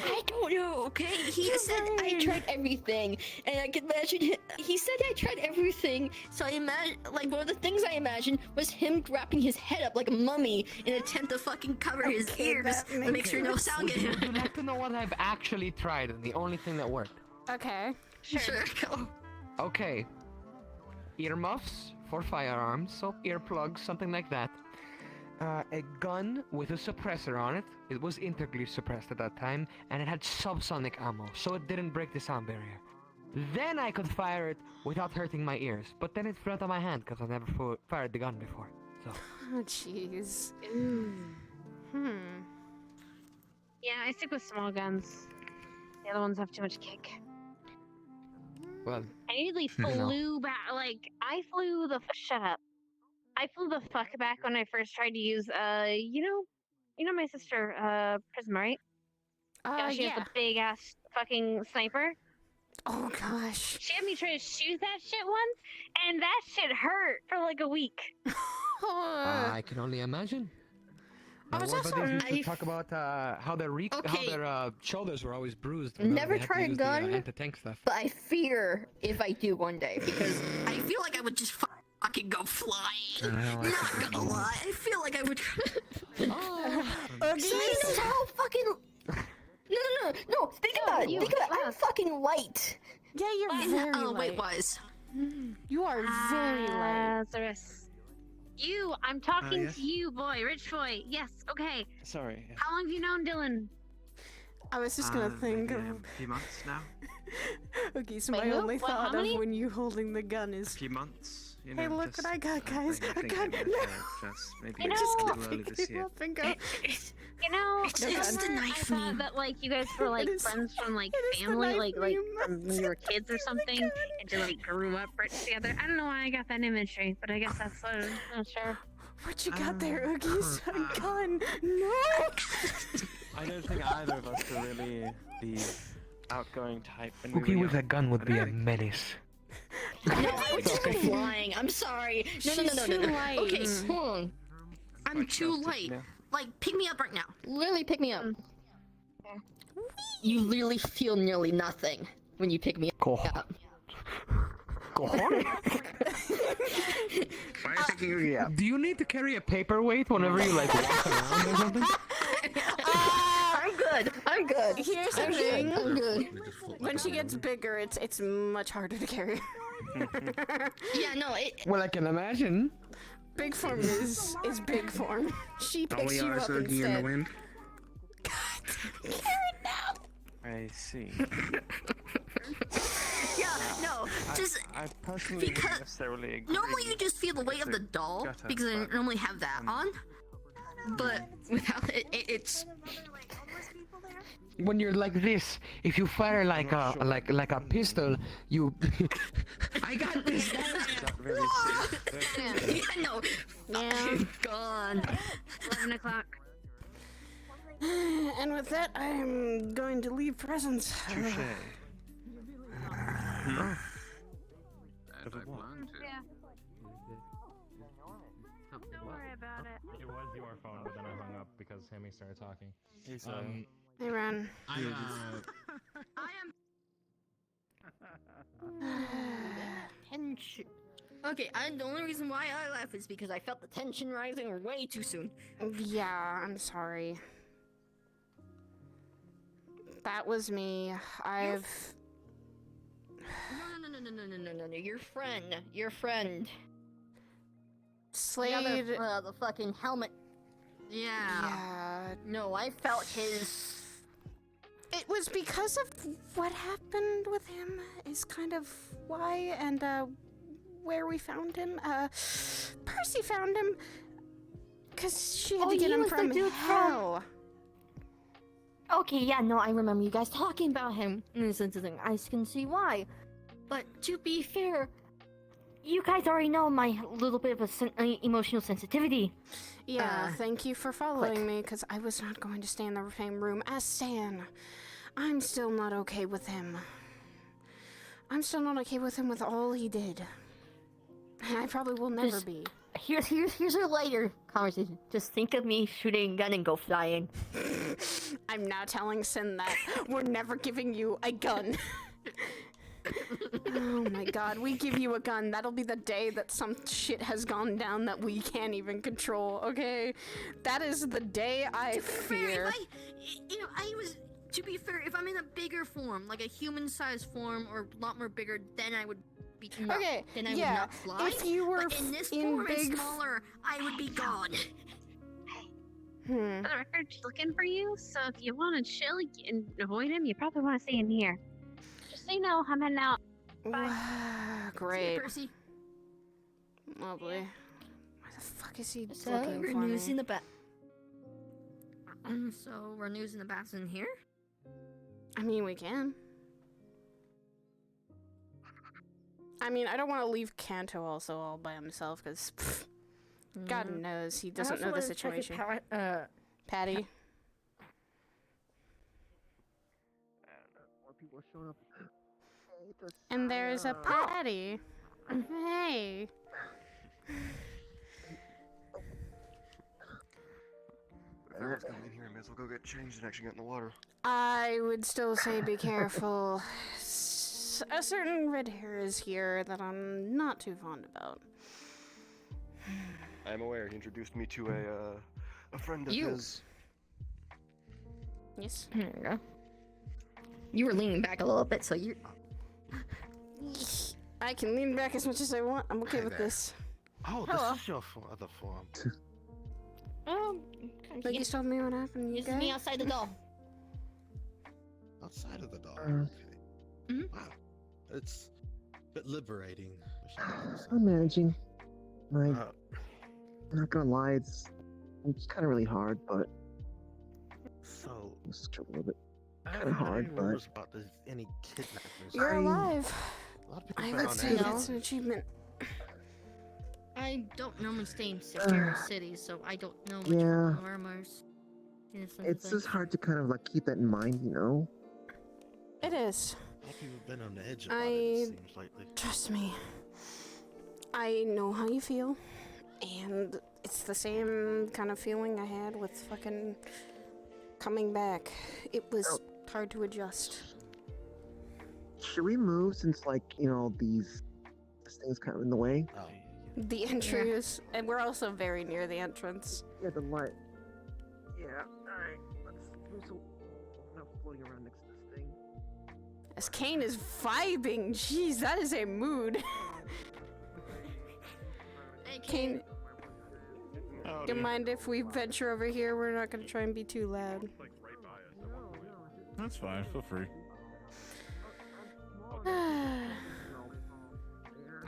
I don't know, okay? He said I tried everything, and I could imagine he said I tried everything, so I imagine, like, one of the things I imagined was him wrapping his head up like a mummy in an attempt to fucking cover his ears to make sure no sound gets Would you like to know what I've actually tried and the only thing that worked? Okay. Sure, go. Okay. Earmuffs for firearms, so earplugs, something like that. a gun with a suppressor on it. It was integrally suppressed at that time, and it had subsonic ammo, so it didn't break the sound barrier. Then I could fire it without hurting my ears, but then it flew out of my hand because I've never fired the gun before. So. Oh, jeez. Yeah, I stick with small guns. The other ones have too much kick. Well, I nearly flew back. Like I flew the shut up. I flew the fuck back when I first tried to use you know my sister Prism, right? Yeah, she has the big ass fucking sniper. Oh gosh. She had me try to shoot that shit once, and that shit hurt for like a week. I can only imagine. I was what about also these used to talk about how their shoulders were always bruised. Never try a gun, anti-tank stuff. but I fear if I do one day because I feel like I would just fucking go flying. Not gonna lie, I feel like I would. So how fucking. No. Think about it. Think about it. I'm fucking light. Yeah, you're very light. Weight-wise. You are very light. You, I'm talking to you, boy, rich boy. Yes, okay. Sorry. How long have you known Dylan? I was just gonna think of a few months now. Okay, so Wait, my who? only What, thought how of many? when you holding the gun is. A few months. You Hey, know, look just what I got, guys! I A think gun! it No! just maybe You just know- a little early this year. Up and go. You know, It's the remember knife I thought meme. that like you guys were like friends from like family, like from when you were kids or something, and you like grew up right together. I don't know why I got that imagery, but I guess that's what I'm not sure. What you got there, Oogies? A gun! No! I don't think either of us are really the outgoing type. When we Cookie were with young. a gun would be a menace. No, I would just go flying. I'm sorry. No. She's too light. Okay, hold on. I'm too sheltered, light. yeah. Like, pick me up right now. Literally pick me up. You literally feel nearly nothing when you pick me up. Cojones. Why are you picking Oogie up? Do you need to carry a paperweight whenever you like walk around or something? I'm good. Here's the thing. I'm good. When she gets bigger, it's much harder to carry. Yeah, no, it. Well, I can imagine. Big form is big form. She All picks we you are is up Oogie in the instead. wind. Karen, no! I see. Yeah, no, just I personally because wouldn't necessarily agree. normally you just feel the weight of the doll gutter, because I but, normally have that on, but without it, it's. When you're like this, if you fire like a like a pistol, you. I got this. Really safe. Yeah, no. Yeah. Gone. 11 o'clock. And with that, I'm going to leave presents. Touche. Yeah. Don't worry about it. It was your phone, but then I hung up because Hammy started talking. Hey, Ron. Tension. Okay, the only reason why I laugh is because I felt the tension rising way too soon. Yeah, I'm sorry. That was me. I've. No. Your friend. Slade. The fucking helmet. Yeah. No, I felt his. It was because of what happened with him, is kind of why, and where we found him. Percy found him, because she had to get him from hell. Okay, yeah, no, I remember you guys talking about him in this incident. I can see why. But to be fair, you guys already know my little bit of emotional sensitivity. Yeah, thank you for following me, because I was not going to stay in the same room as Stan. I'm still not okay with him. I'm still not okay with him with all he did. And I probably will never be. Here's our later conversation. Just think of me shooting a gun and go flying. I'm now telling Sin that we're never giving you a gun. Oh my god, we give you a gun. That'll be the day that some shit has gone down that we can't even control, okay? That is the day I fear. To be fair, if I'm in a bigger form, like a human-sized form or a lot more bigger, then I would be Okay, then I yeah, would not fly. if you were but in this in form and big smaller, I would be gone. For the record, she's looking for you, so if you want to chill and avoid him, you probably want to stay in here. Just so you know, I'm heading out. Bye. Great. Percy. Lovely. Why the fuck is he So looking we're for me? using the bat. So we're using the bats in here. I mean, we can. I mean, I don't want to leave Kanto also all by himself, because God knows he doesn't know the situation. Patty. More people are showing up. And there's a Patty. Hey. If everyone's coming in here, I may as well go get changed and actually get in the water. I would still say be careful. A certain red hair is here that I'm not too fond about. I am aware. He introduced me to a friend of You. his. Yes. There you go. You were leaning back a little bit, so you. I can lean back as much as I want. I'm okay with there. this. Oh, Hello. this is your other form. Like you told me what happened. You This is me outside the door. Outside of the door. Mhm. Okay. Wow. It's a bit liberating. I'm managing. I'm not gonna lie, it's kind of really hard, but So, it's a little bit I kind don't of have any hard, but rumors about there's any kidnappers. You're alive. A lot of people I found would say evidence. that's an achievement. I don't normally stay in secure cities, so I don't know much Yeah. about rumors. it's just hard to kind of like keep that in mind, you know? It is. A lot of people have been on the edge about it, it seems lately. Trust me. I know how you feel, and it's the same kind of feeling I had with fucking coming back. It was hard to adjust. Should we move since, like, you know, this thing's kind of in the way? Oh. The entry is, and we're also very near the entrance. Yeah, the light. Yeah, alright. Let's move so I'm not floating around next to this thing. As Kane is vibing, jeez, that is a mood. Hey, Kane, do you mind if we venture over here? We're not gonna try and be too loud. That's fine, feel free.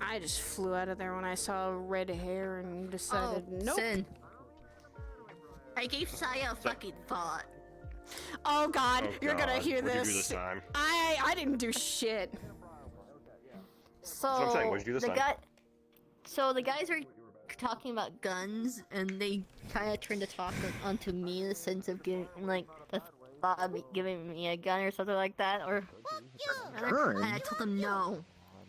I just flew out of there when I saw red hair and decided, nope. Sin. I gave Saya a fucking thought. Oh God, Oh, you're gonna God. hear What'd you this. do this time? I didn't do shit. So That's what I'm saying, what'd you do this time? So the guys were talking about guns, and they kind of turned to talk onto me in the sense of giving, like, the thought of giving me a gun or something like that, or. And I told them no.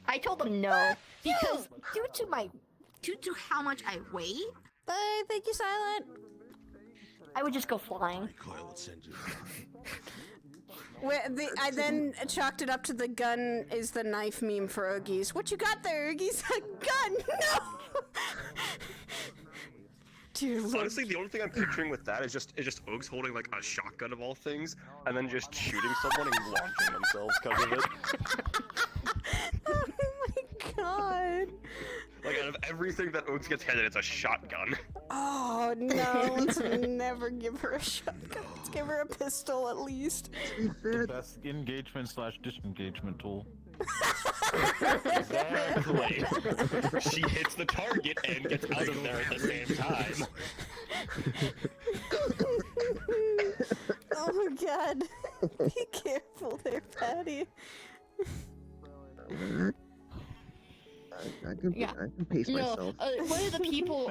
I told them no because due to how much I weigh. Bye, thank you, Silent. I would just go flying. I then chalked it up to the gun is the knife meme for Oogies. What you got there, Oogies? A gun? No! Dude, Honestly, the only thing I'm picturing with that is just Oaks holding like a shotgun of all things, and then just shooting someone and launching themselves because of it. Oh my God. Like out of everything that Oaks gets handed, it's a shotgun. Oh no, let's never give her a shotgun. Let's give her a pistol at least. The best engagement / disengagement tool. Exactly. She hits the target and gets out of there at the same time. Oh God. Be careful there, Patty. I can pace myself. One of the people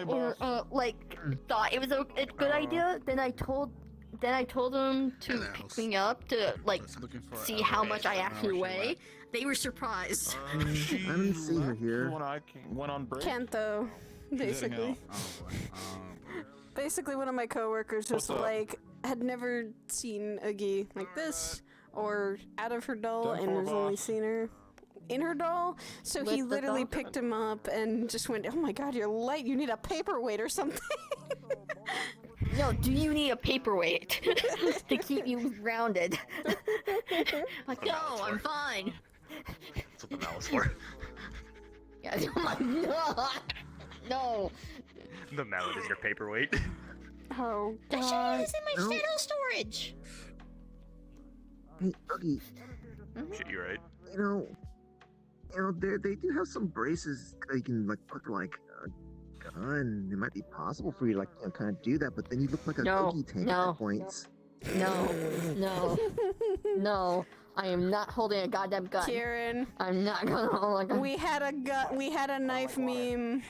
thought it was a good idea. Then I told them to pick me up to see how much I actually weigh. They were surprised. I didn't see her here. Went on break. Kento, basically. Basically, one of my coworkers was like, had never seen Oogie like this or out of her doll, and has only seen her in her doll. So he literally picked him up and just went, "Oh my God, you're light. You need a paperweight or something." No, do you need a paperweight to keep you grounded? Like, no, I'm fine. That's what the mallet's for. Yeah, no. The mallet is your paperweight. Oh That shit god. is in my No. shadow storage. Hey, Oogie, Shit, you right? you know, they do have some braces that you can like put like a gun. It might be possible for you to like kind of do that, but then you look like a No, cookie tank no. at points. No. No. I am not holding a goddamn gun. Kieran, I'm not gonna hold a gun. we had a we had a knife meme.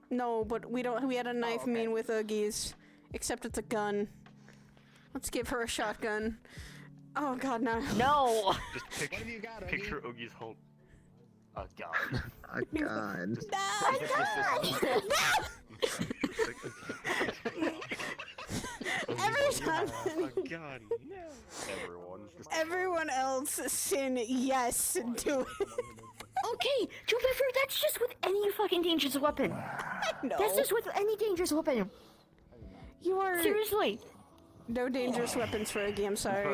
No, but we don't. We had a knife meme with Oogies, except it's a gun. Let's give her a shotgun. Oh god, no. No. Just picture Oogie's whole. Oh god. A gun. Every time. Oh god, no. Everyone else sin yes do it. Okay, Joe Pepper, that's just with any fucking dangerous weapon. No. That's just with any dangerous weapon. You are Seriously. no dangerous weapons for Oogie. I'm sorry.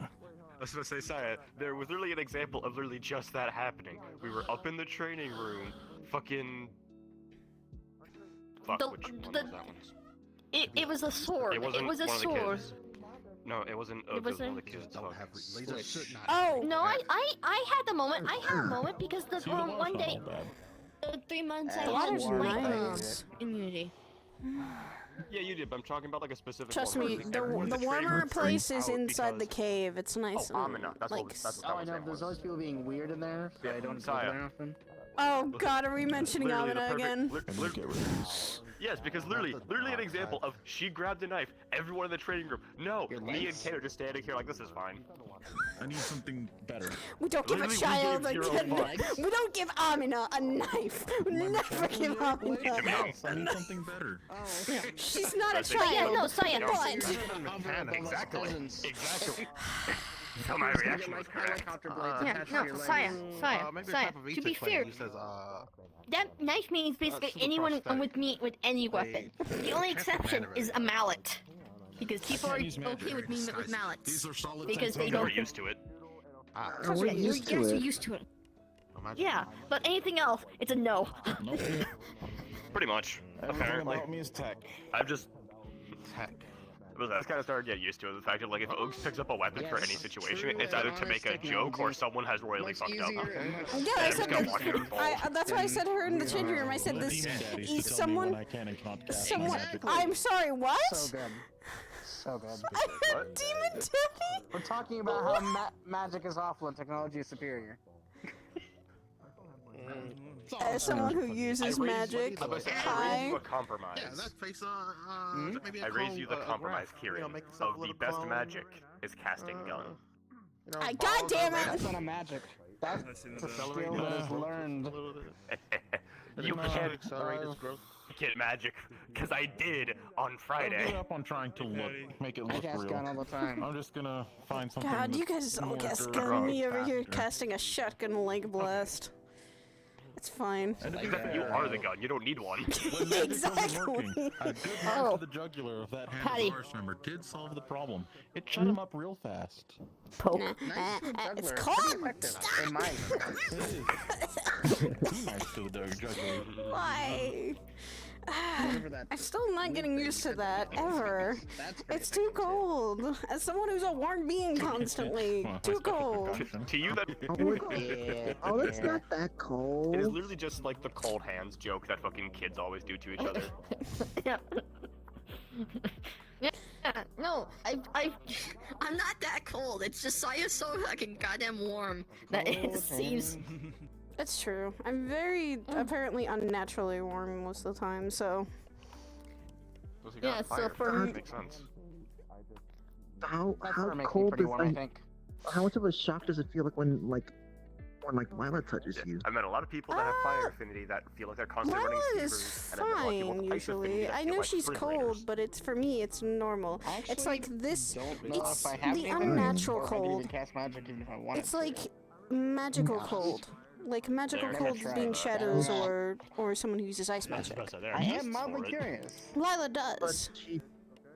I was gonna say, Saya, there was literally an example of literally just that happening. We were up in the training room, fucking. Fuck, which one was that one? It was a sword. It wasn't was a one of the sword. kids. No, it wasn't. It was one of the kids. Oh no! I had the moment. I had a moment because the one day, the 3 months I water's had my nice. immunity. Yeah, you did, but I'm talking about like a specific. Trust one. me, Like, the everyone in training warmer room place freaked is out inside the because- cave. It's nice. Oh, Amina. That's what like, that was Oh, I saying know. There's was. always people being weird in there, so I don't go Saya. there often. Oh god, are we mentioning Literally the Amina perfect- again? Yes, because literally an example of she grabbed a knife, everyone in the training room. No, me and Kate are just standing here like this is fine. I need something better. We don't give a Literally, we child a gave zero gun. fucks. We don't give Amina a knife. We never give Amina a knife. I need something better. She's not a That's it. child. Yeah, no, Saya. But Exactly. So my reaction was correct. Yeah, no, Saya. To be fair, that knife means basically anyone with me with any weapon. The only exception is a mallet. Because people are okay with me with mallets. Because they We're don't. used to it. We're used to You're it. used to it. Yeah, but anything else, it's a no. Pretty much. Apparently. About me is tech. I've just. Heck. I've kind of started to get used to it. The fact that, like, if Oaks picks up a weapon for any situation, it's either to make a joke or someone has royally fucked up. yeah, I I'm said just gonna watch it that. unfold. That's why I said her in the changing room. I said this is someone. Someone. I'm sorry. What? So good. So good. I'm a demon daddy. We're talking about how magic is awful and technology is superior. As someone who uses magic, I raise you a compromise. Yeah, that face maybe I raise you the compromise, Kieran. Of the best magic is casting gun. God damn it! That's not a magic. That's a skill that is learned. You can't accelerate its growth. Get magic, because I did on I Friday. give up on trying to make it look cast real. gun all the time. I'm just gonna find something. God, you that's guys all more guess durable gun me and over here faster. casting a shotgun leg blast. It's fine. Except you are the gun, you don't need one. Exactly. A good mark to the jugular of that Patty. handlebar member did solve the problem. It shut him up real fast. Poke. It's called. In my Too nice to the jugular. Why? I'm still not getting used to that ever. It's too cold. As someone who's a warm being constantly, too cold. To you, that. Yeah. Oh, that's not that It is cold. literally just like the cold hands joke that fucking kids always do to each other. Yeah. Yeah, no, I'm not that cold. It's just Saya's so fucking goddamn warm that it seems. That's true. I'm very apparently unnaturally warm most of the time, so. Yeah, so for that me, makes sense. How That's where it makes me cold pretty does warm, I think. how much of a shock does it feel like when Lila touches you? I met a lot of people that have fire affinity that feel like they're constantly running Lila is fevers, and I met a lot of people fine with ice affinity usually. that I feel know like she's refrigerators. cold, but it's for me it's normal. It's like this. Don't know It's if I have the anything, unnatural or if I could even cold. cast magic even if I wanted It's to. like magical cold. Like magical Never cold tried being that. shadows or someone who uses ice magic. I am mildly curious. Lila does, But she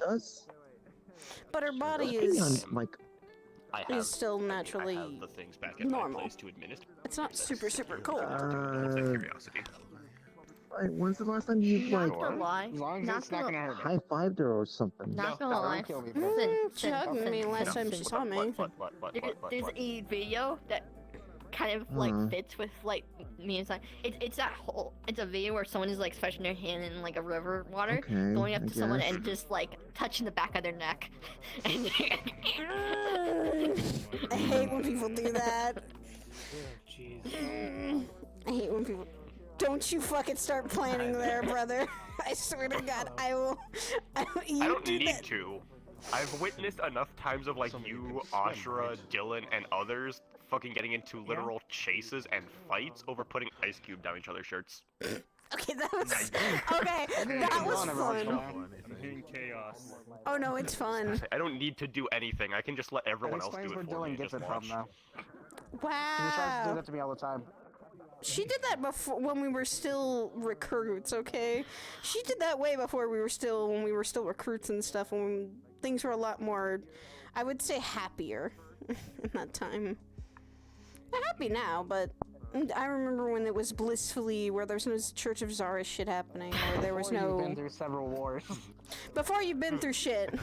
does. but her body Depending on, is like, is still naturally I have the things back at my normal. place to administer. It's not super cold. Curiosity. When's the last time you Not like gonna lie. As long as Not it's not gonna- gonna hurt me. high-fived her or something? Not gonna lie. Kill me, She hugged me last time she saw me. There's a video that kind of like fits with like me and it's that whole it's a video where someone is like splashing their hand in like a river water, Okay, going up I to someone guess. and just like touching the back of their neck. And I hate when people do that. I hate when people. Don't you fucking start planning there, brother. I swear to God, I will. I don't need to. I've witnessed enough times of like you, Ashra, Dylan, and others fucking getting into literal chases and fights over putting ice cube down each other's shirts. Okay, that was okay. That was fun. I'm hearing chaos. Oh no, it's fun. I don't need to do anything. I can just let everyone else do Explains it where for me Dylan and gets just it from, watch. though. He tries to do Wow. that to me all the time. She did that before when we were still recruits, okay? She did that way before when we were still recruits and stuff, when things were a lot more, I would say, happier in that time. They're happy now, but I remember when it was blissfully, where there was no Church of Zara shit happening, where there was Before you've no... been through several wars. Before you've been through shit.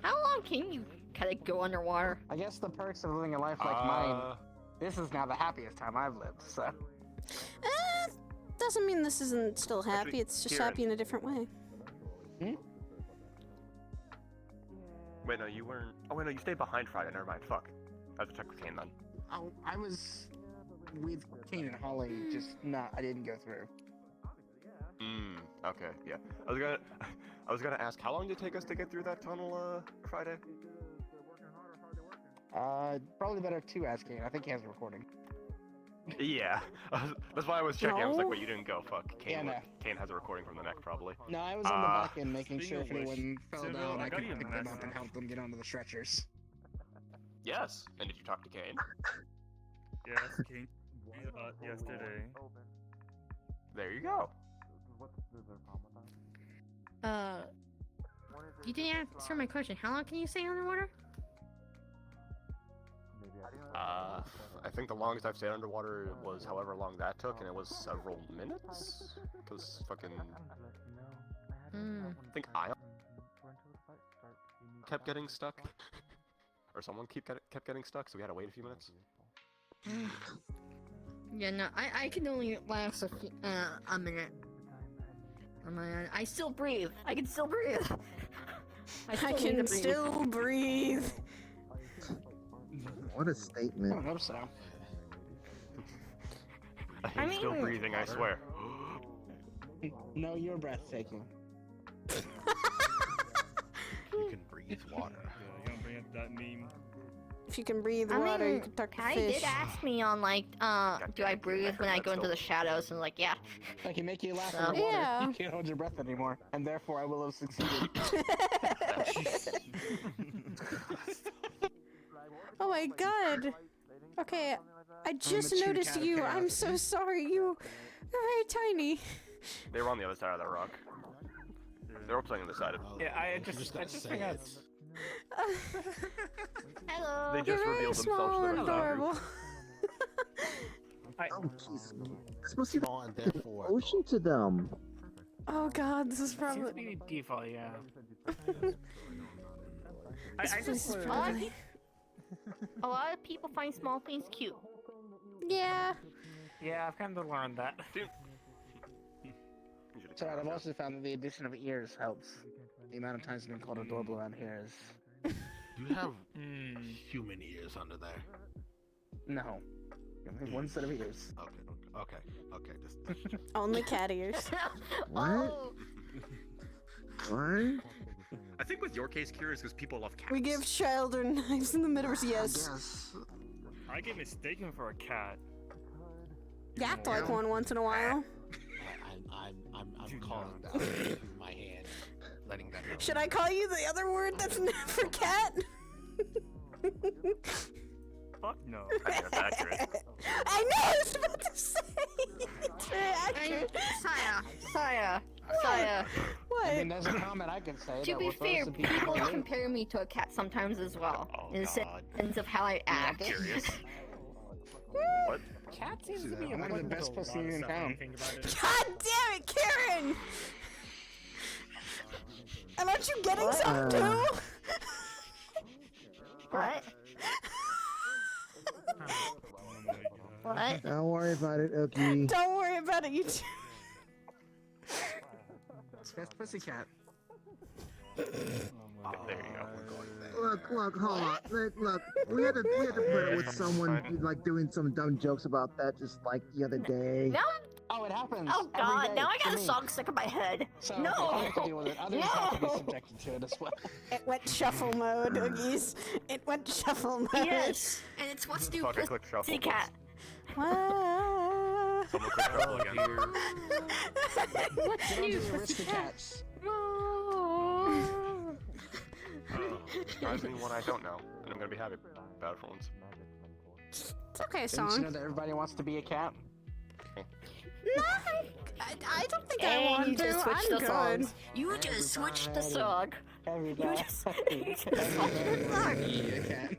how long can you kind of go underwater? I guess the perks of living a life like mine. This is now the happiest time I've lived, so. Doesn't mean this isn't still happy, Actually, it's just Kieran. happy in a different way. Wait, no, you weren't. Oh, wait, no, you stayed behind Friday. Never mind. Fuck. I have to check with Kane then. Oh, I was with Kane and Holly, just not. I didn't go through. Okay, yeah. I was gonna ask, how long did it take us to get through that tunnel, Friday? Probably better to ask Kane. I think he has a recording. Yeah. That's why I was checking. I was like, No. wait, you didn't go. Fuck. Kane, Yeah, no. Kane has a recording from the neck, probably. No, I was on the back end making sure if anyone fell Sidriel, down, I I got could you a pick them up message. and help them get onto the stretchers. Yes. And did you talk to Kane? Yes, Kane. Yesterday. There you go. You didn't answer my question. How long can you stay underwater? I think the longest I've stayed underwater was however long that took, and it was several minutes. Because fucking. I think I kept getting stuck, or someone kept getting stuck, so we had to wait a few minutes. Yeah, no, I can only last a minute. I still breathe. I can still breathe. I still need to can breathe. still breathe. What a statement. I hope so. I'm still breathing, I swear. No, you're breathtaking. You can breathe water. Yeah, you gonna bring up that meme? If you can breathe water, you can talk to Patty fish. did ask me on like, do I breathe when I go into the shadows? And like, yeah. I can make you laugh Oh. underwater. Yeah. You can't hold your breath anymore, and therefore I will have succeeded. Oh my god. Okay, I just mature noticed cat of you. chaos. I'm so sorry. You're very tiny. They were on the other side of that rock. They were playing on the side of. Yeah, I just forgot. Hello. They just You're very revealed small themselves to and their adorable. Oh, jeez. This must be the ocean to them. Oh god, this is probably. Seems to be default, yeah. This I place just is A lot, of probably. a lot of people find small things cute. Yeah. Yeah, I've kind of learned that. So I've also found that the addition of ears helps. The amount of times I've been called adorable around here is... You have human ears under there. No. Only one set of ears. Okay. Just Only cat ears. Oh. What? I think with your case, Kira, is because people love cats. We give children knives in the metaverse, yes. I get mistaken for a cat. You act like one once in a while. I'm calling that with my hand, letting that know. Should I call you the other word that's not for cat? Fuck no. I think that's accurate. I know I was about to say. It's very accurate. Saya. What? I mean, there's a comment I can say To that be will throw fair, some people people off. compare me to a cat sometimes as well, Oh, in the God. sense of how I act. Curious. What? Cat seems to be I'm one of the best pussy in town. God damn it, Karen! And aren't you getting some too? What? What? Don't worry about it, Ookie. Don't worry about it, you two. It's best pussycat. There you go. Look, hold on. Look, we had to put it with someone like doing some dumb jokes about that just like the other day. No. Oh, it happens. Oh every God! day Now I to got a me. song stuck in my head. So No. I have to deal with it. Others have to be subjected to it as well. It went shuffle mode, Oogies. It went shuffle mode. Yes. And it's what's new Fucking click shuffle. pussycat. Someone click shuffle again. What's Don't new just risk the pussycat? cats. Surprise me one I don't know, and I'm gonna be happy about it for once. It's okay, Didn't you song. know that everybody wants to be a cat? No, I don't think I And want you to. just switched I'm the good. songs. You just switched the song. Every You day. just switched the song. Be a cat.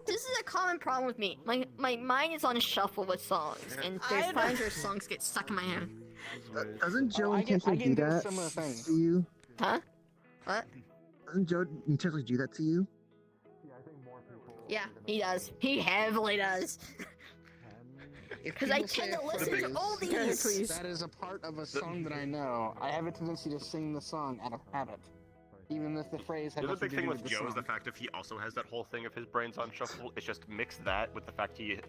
This is a common problem with me. My mind is on shuffle with songs, and there's times where songs get stuck in my head. Doesn't Joe I get intentionally do into that similar things. to you? Huh? What? Doesn't Joe intentionally do that to you? Yeah, he does. He heavily does. If Because I people say tend to a listen to phrase oldies. that is a part of a song that I know, I have a tendency to sing the song out of habit. Even if the phrase has The other nothing big to thing do with with the Joe is the song. fact if he also has that whole thing of his brains on shuffle. It's just mix that with the fact he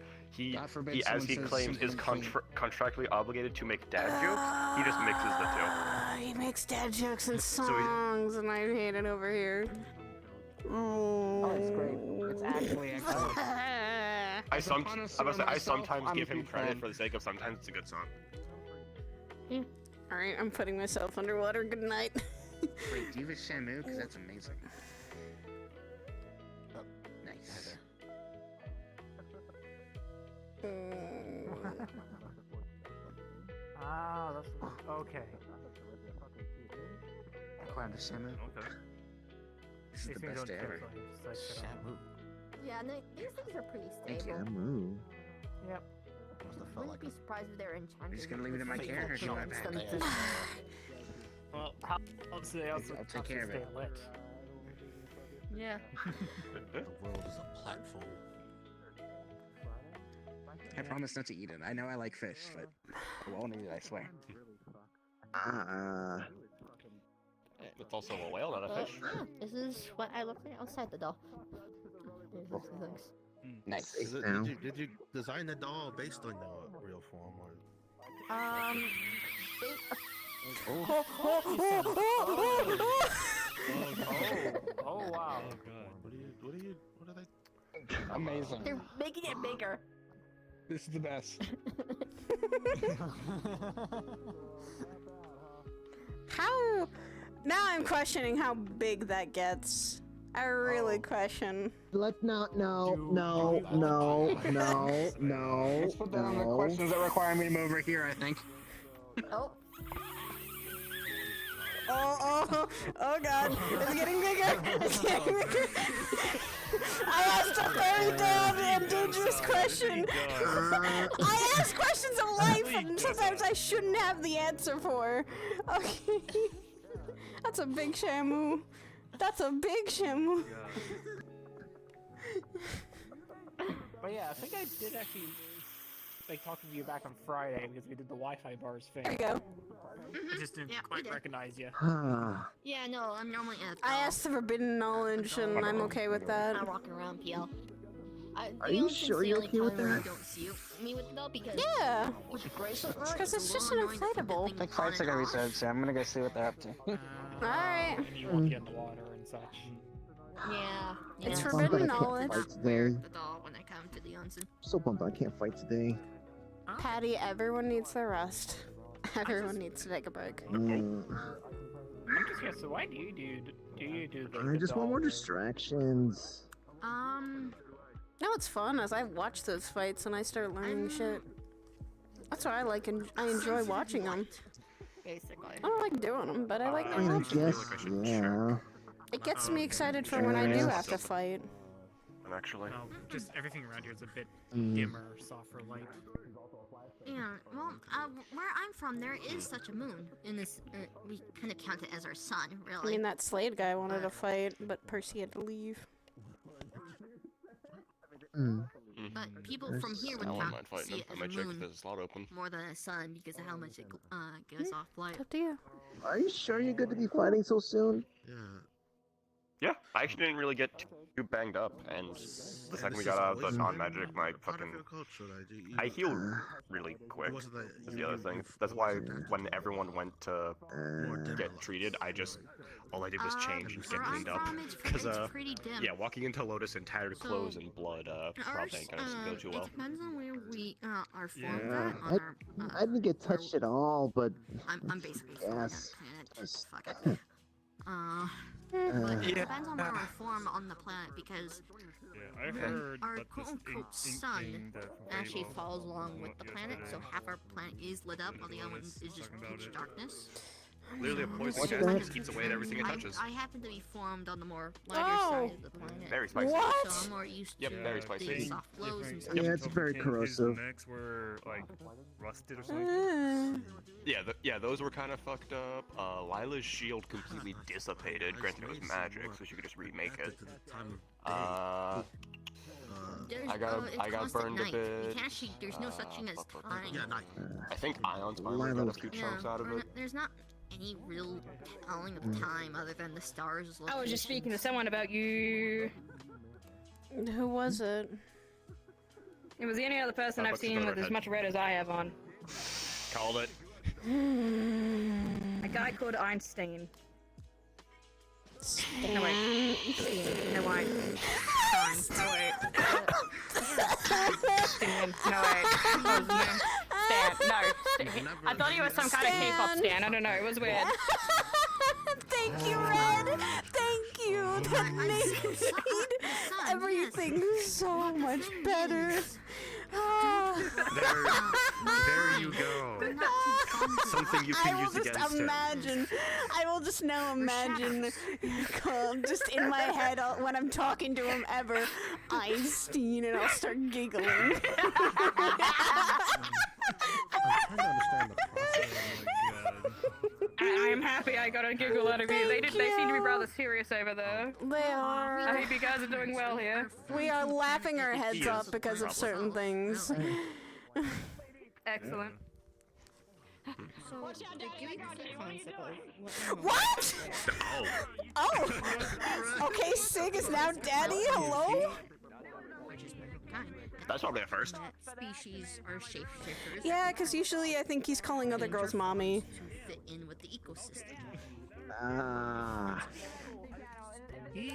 God forbid as someone he says claims is something contractually obligated to make dad jokes. He just mixes the two. He makes dad jokes and songs, and I hate it over here. Oh, it's great. It's actually excellent. I sometimes I'm a give him huge credit fan. for the sake of sometimes it's a good song. Alright, I'm putting myself underwater. Good night. Wait, do you have a Shamu? Because that's amazing. Oh, nice. Ah, that's okay. I climbed a Shamu. Okay. This is These the things best don't ever. cancel, you just, like, sit on them. Yeah, no, these things are pretty Thank stable. you. Shamu. Yep. Wouldn't be surprised if they're enchanted. I'm just gonna leave it in my with care, or should I something back to- Well, helps they also I'll take helps care you of stay it. lit. Yeah. The world is a platform. I promise not to eat it. I know I like fish, but I won't eat it, I swear. It's also a whale, not a fish. Yeah, this is what I look like outside the doll. There's lots of things. Nice. Did you design the doll based on the real form or? Oh wow. Oh god. What are they? Amazing. They're making it bigger. This is the best. How? Now I'm questioning how big that gets. I really question. Let's not. No. Let's put that on the questions that require me to move over here, I think. Oh. Oh god, it's getting bigger, it's getting bigger. I asked a very damn and dangerous question. I ask questions of life and sometimes I shouldn't have the answer for. Okay. That's a big Shamu. That's a big Shamu. But yeah, I think I did actually like talking to you back on Friday because we did the Wi-Fi bars thing. There you go. I just didn't quite recognize you. Yeah, no, I'm normally at. I asked the forbidden knowledge and I'm okay with that. I'm walking around, PL. Are you sure you're okay with that? Don't see me with the doll because Yeah. with the bracelet, Because it's just an inflatable. I think fights are gonna be said, so I'm gonna go see what they're up to. Alright. And you won't get in the water and such. Yeah. It's I'm forbidden bummed I can't knowledge. fight today. The doll when I come to the onsen. So bummed I can't fight today. Patty, everyone needs their rest. Everyone needs to take a break. I'm just curious, so why do you do the I just want more distractions. No, it's fun as I watch those fights and I start learning shit. That's why I like and I enjoy watching them. Basically. I don't like doing them, but I like I mean, I watching them. guess, yeah. It gets me excited for when I do have to fight. actually. No, just everything around here is a bit Mm. dimmer, softer light. Yeah, well, where I'm from, there is such a moon. In this, we kind of count it as our sun, I really. mean, that Slade guy wanted to fight, but Percy had to leave. Mm. But people from here would I wouldn't count mind fighting see him. it I as might a check if moon there's a slot open. more than a sun because of how much it gives off light. Up to you. Are you sure you're good to be fighting so soon? Yeah, I actually didn't really get too banged up, and the second we got out of the non-magic, my fucking... I healed really quick, is the other thing. That's why when everyone went to get treated, all I did was change and get cleaned up. Because, yeah, walking into Lotus in tattered clothes and blood probably ain't gonna go too well. It depends on where we are formed Yeah. at. On our, I didn't get touched at all, but I'm basically formed yes. on the planet. Fuck it. But it depends on where we're formed on the planet because I've heard our that this quote-unquote sun actually follows along with the planet, so half our planet is lit up while the other one is just pitch darkness. Literally a poison gas that just eats away at everything it touches. I happen to be formed on the more lighter side of the planet. Very spicy. What? So I'm more used to very spicy. the soft glows and stuff. Yeah, it's very corrosive. Necks were like rusted or something. Yeah, those were kind of fucked up. Lila's shield completely dissipated. Granted, it was magic, so she could just remake it. I got burned a bit. You can't actually, there's no such thing as time. I think Ion's finally got a few chunks out of it. There's not any real telling of time other than the stars. I was just speaking to someone about you. Who was it? It was the only other person I've seen with as much red as I have on. Called it. A guy called Einstein. No wait. No wait. No wait. Stan. No wait. Stan. No. I thought he was some kind of K-pop stan. I don't know. It was weird. Thank you, Red. Thank you. That made everything so much better. There you go. Something you can use against imagine. I will just now imagine, just in my head when I'm talking to him ever, Einstein, and I'll start giggling. I'm trying to understand the process. I'm happy I got a giggle out of you. They seem to be rather serious over there. They are. I hope you guys are doing well here. We are laughing our heads up because of certain things. Excellent. So, the gimmick concept of what? Oh! Okay, Sig is now daddy? Hello? That's probably a first. Species are shapeshifters. Yeah, because usually I think he's calling other girls mommy. To fit in with the ecosystem. He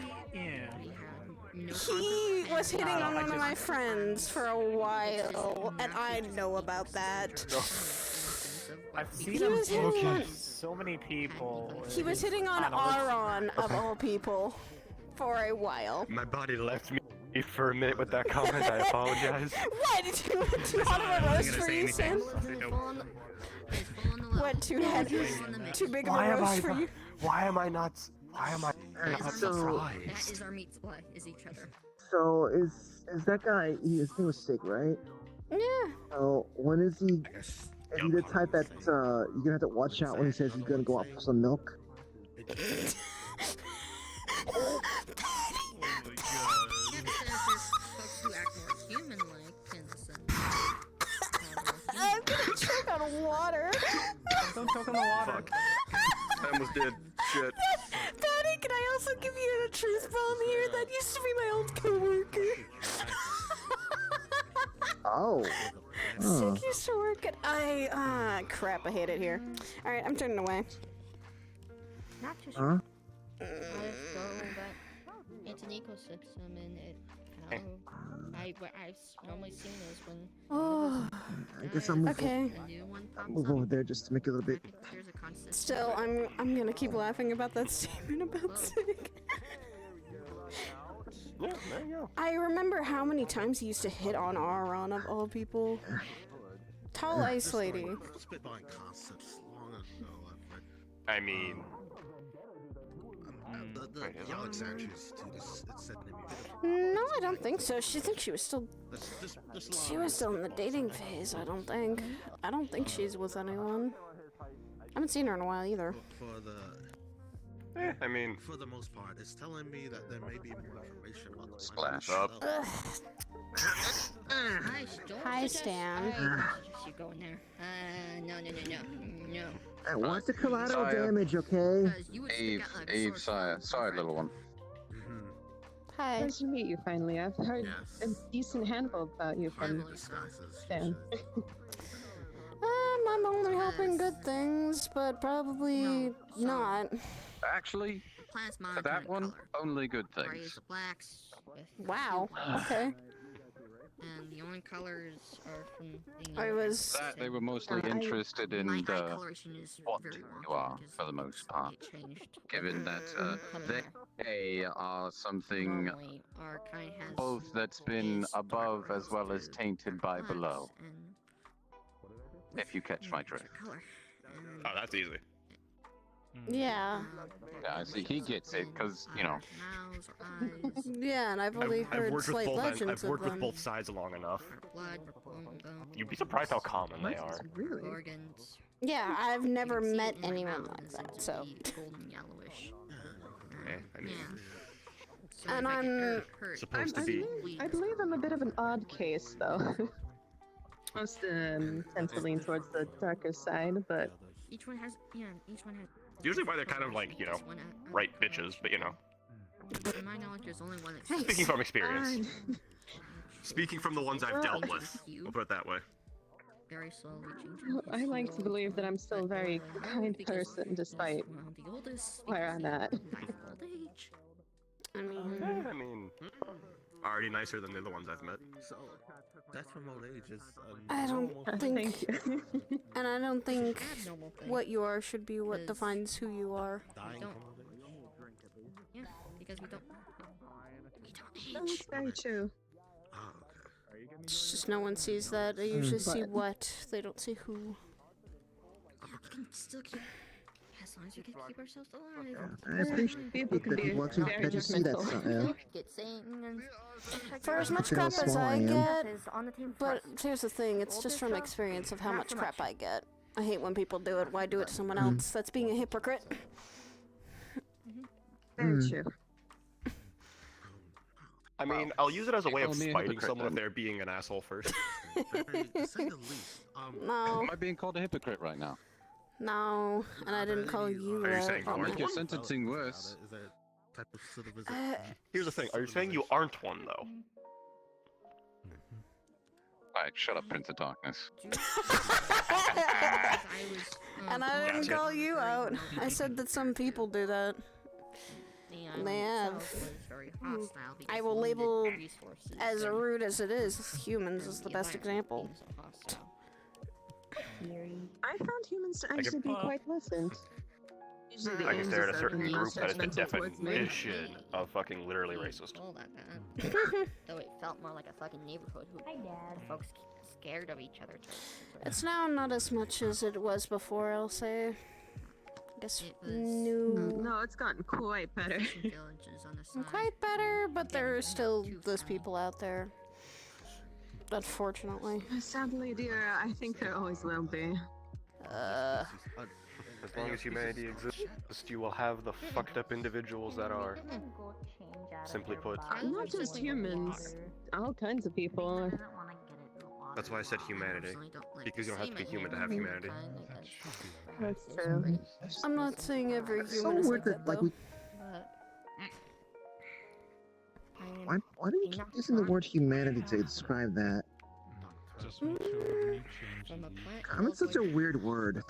was hitting on one of my friends for a while, and I know about that. I've seen him hitting on so many people. He was hitting on Aaron, of all people, for a while. My body left me for a minute with that comment. I apologize. What? Did you want a roast for you, Sam? What? Too big of a roast for you? Why am I not surprised? That is our meat supply, is each other. So is that guy? His name was Sig, right? Yeah. So when is he? Is he the type that you're gonna have to watch out when he says he's gonna go out for some milk? I'm gonna choke on water. Don't choke on the water. Fuck. I almost did. Shit. Daddy, can I also give you a truth bomb here? That used to be my old coworker. Oh. Sig used to work at crap, I hate it here. Alright, I'm turning away. Not just Huh? it's an ecosystem and it I've normally seen this when I guess I'll move, okay. move over there just to make it a little bit. Still, I'm gonna keep laughing about that statement about Sig. Yeah, there you go. I remember how many times he used to hit on Aaron of all people. Tall ice lady. I mean, The Alexandria Institute is said to be beautiful. No, I don't think so. She thinks she was still. She was still in the dating phase. I don't think. I don't think she's with anyone. I haven't seen her in a while either. For the. I mean, for the most part, it's telling me that there may be more information about the Splash up. Hi, Stan. You go in there. No. I want the collateral damage, okay? Eve, sorry, little one. Hi. Nice to meet you finally. I've heard a decent handful about you from Stan. I'm only hoping good things, but probably not. Actually, for that one, only good things. Grays, the blacks. Wow. Okay. And the only colors are from the. I was. That they were mostly interested in what you are, for the most part. Given that they are something both that's been above as well as tainted by below. If you catch my drift. Oh, that's easy. Yeah. Yeah, I see. He gets it, because, you know. Yeah, and I've only heard slight legends I've worked of with them. both sides long enough. You'd be surprised how common they are. Yeah, I've never met anyone like that, so. I mean, and I'm supposed to be. I believe I'm a bit of an odd case, though. Most tend to lean towards the darker side, but Each one has. Usually why they're kind of like, you know, right bitches, but you know. To my knowledge, there's only one that. Speaking from experience. Speaking from the ones I've dealt with. We'll put it that way. Very slowly changing. I like to believe that I'm still a very kind person, despite where I'm at. I mean, already nicer than the other ones I've met. So, that's from old age. Is I don't think. Thank you. And I don't think what you are should be what defines who you are. Yeah, because we don't That's very true. It's just no one sees that. They usually see what. They don't see who. You can still keep. As long as we can keep ourselves alive. I appreciate People can that be people actually very get to see that judgmental. For as much Look at how crap as small I I am. get, but here's the thing, it's just from experience of how much crap I get. I hate when people do it. Why do it to someone else? That's being a hypocrite. Very true. I mean, I'll use it as a way of Only a spiting hypocrite, someone if then. they're being an asshole first. to say the least. No. Am I being called a hypocrite right now? No, and I didn't call you Are you that. saying you aren't Your one? sentencing worse. Is there type of Here's the thing, are you saying you aren't one, though? Alright, shut up, Prince of Darkness. And I didn't call you out. I said that some people do that. And they have. I will label as rude as it is. Humans is the best example. I found humans to actually be quite pleasant. Usually the I can stare at a angels are certain the group most that is the judgmental towards me. definition of fucking literally racist. All that bad. Though it felt more like a fucking neighborhood who folks keep scared of each other. It's now not as much as it was before, I'll say. I guess new. No, it's gotten quite better. Quite better, but there are still those people out there. Unfortunately. Sadly, dear, I think there always will be. As long as humanity exists, you will have the fucked up individuals that are. Simply put. Not just humans, all kinds of people. That's why I said humanity. Because you don't have to be human to have humanity. That's true. I'm not saying every It's so human is weird like that, that, like, though. Why do we keep using the word humanity to describe that? Common's such a weird word.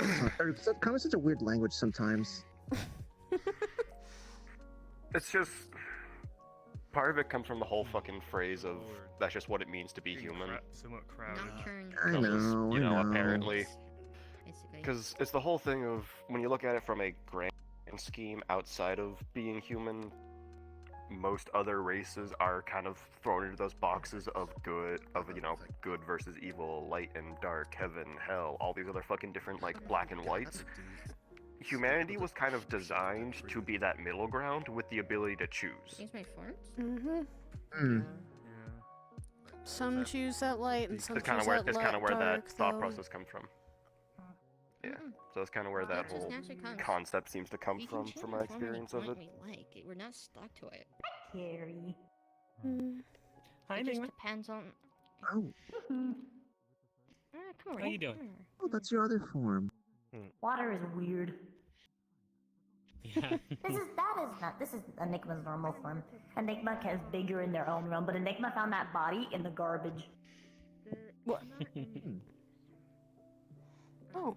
Common's such a weird language sometimes. It's just. Part of it comes from the whole fucking phrase of that's just what it means to be human. Somewhat crowded. I know, You know, I know. apparently. Because it's the whole thing of when you look at it from a grand scheme outside of being human, most other races are kind of thrown into those boxes of good, you know, good versus evil, light and dark, heaven, hell, all these other fucking different, like, black and whites. humanity was kind of designed to be that middle ground with the ability to choose. Use my forms? Mm-hmm. Some choose that light and some It's kind choose of where that that dark, thought though. process comes from. Yeah, so it's kind of where that It just whole naturally comes. concept seems to come We can from change my the form experience of it. we like. We're not stuck to it. Scary. It just depends on. Oh, Come on. How you doing? Oh, that's your other form. Water is weird. Yeah. This is Enigma's normal form. Enigma is bigger in their own realm, but Enigma found that body in the garbage. What? Oh.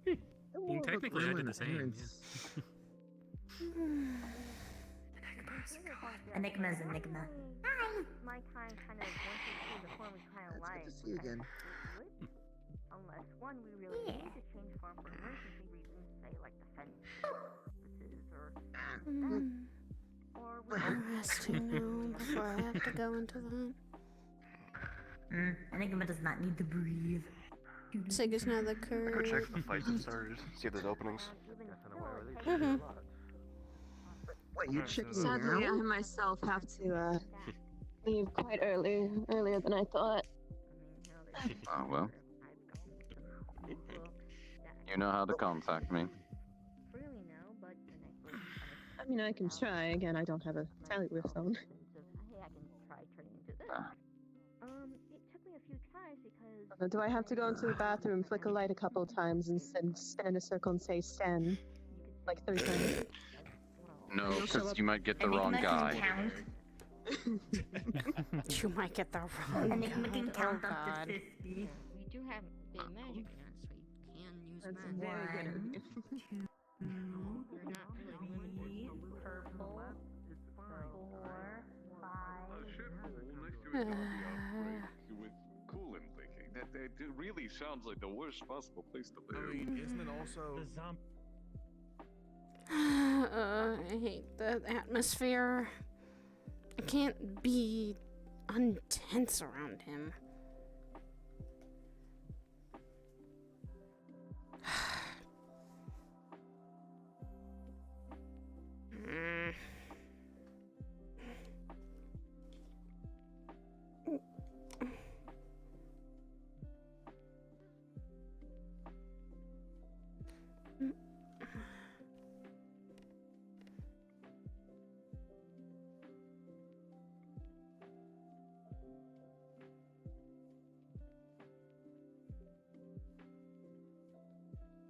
I mean, technically, I did the same. Enigma's Enigma. My kind of once we see the form we kind of like. Good to see you again. Unless one we really need to change form for emergency reasons, say like defense purposes or Resting now before I have to go into that. Enigma does not need to breathe. Sig is now the Go curve. check the fights and stars, see if there's openings. Mm-hmm. What, you checking Sadly, I now? myself have to leave quite earlier than I thought. Oh, well. You know how to contact me. I mean, I can try. Again, I don't have a cellular phone. It took me a few tries because Do I have to go into the bathroom, flick a light a couple times, and stand in a circle and say "stand" like 3 times? No, because you might get the wrong guy. You might get the wrong Enigma can guy. count Oh, up God. to 50. We do have big magic in us, so you can use That's magic. very good of you. We're not really limited. Purple. 4, 5. With coolant leaking, that really sounds like the worst possible place to live. I mean, isn't it also I hate the atmosphere. I can't be untense around him.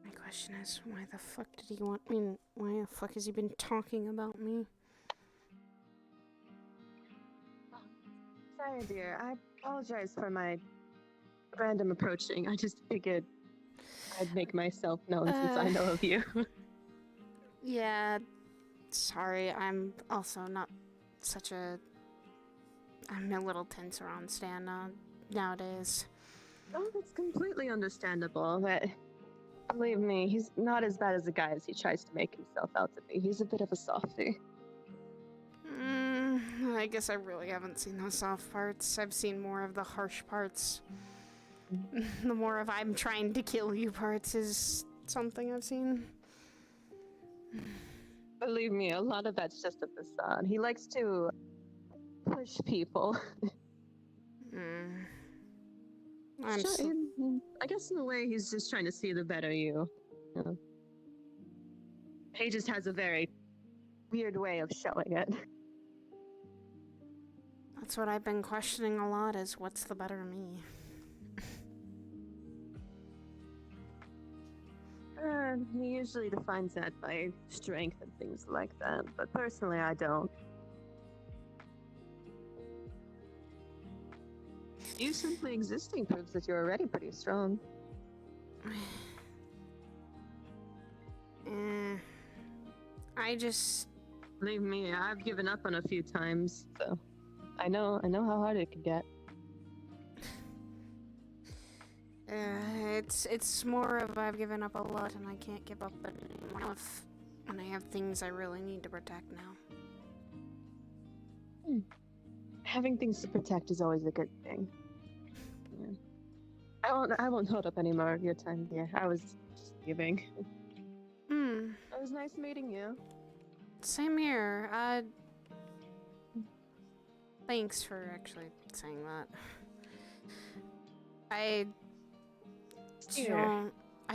My question is, why the fuck did he want me? Why the fuck has he been talking about me? Sorry, dear. I apologize for my random approaching. I just figured I'd make myself known since I know of you. Yeah, sorry, I'm also not such a... I'm a little tense around Stan nowadays. Oh, that's completely understandable. But believe me, he's not as bad as the guy as he tries to make himself out to be. He's a bit of a softie. I guess I really haven't seen those soft parts. I've seen more of the harsh parts. The more of I'm trying to kill you parts is something I've seen. Believe me, a lot of that's just a facade. He likes to push people. I'm I guess in a way he's just trying to see the better you. know. He just has a very weird way of showing it. That's what I've been questioning a lot, is what's the better me? He usually defines that by strength and things like that, but personally I don't. You simply existing proves that you're already pretty strong. I just... Believe me, I've given up on a few times, so I know how hard it can get. It's more of I've given up a lot and I can't give up anymore when I have things I really need to protect now. Having things to protect is always a good thing. Yeah. I won't hold up any more of your time here. I was just leaving. It was nice meeting you. Same here. Thanks for actually saying that. I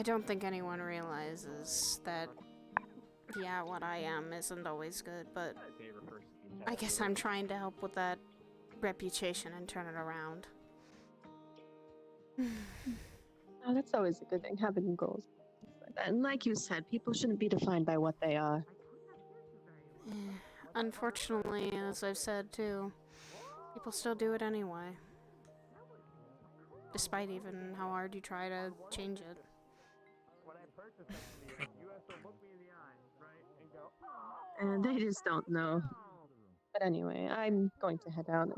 don't think anyone realizes that, yeah, what I am isn't always good, but I guess I'm trying to help with that reputation and turn it around. Oh, that's always a good thing, having goals. And like you said, people shouldn't be defined by what they are. Unfortunately, as I've said too, people still do it anyway. Despite even how hard you try to change it. And they just don't know. But anyway, I'm going to head out.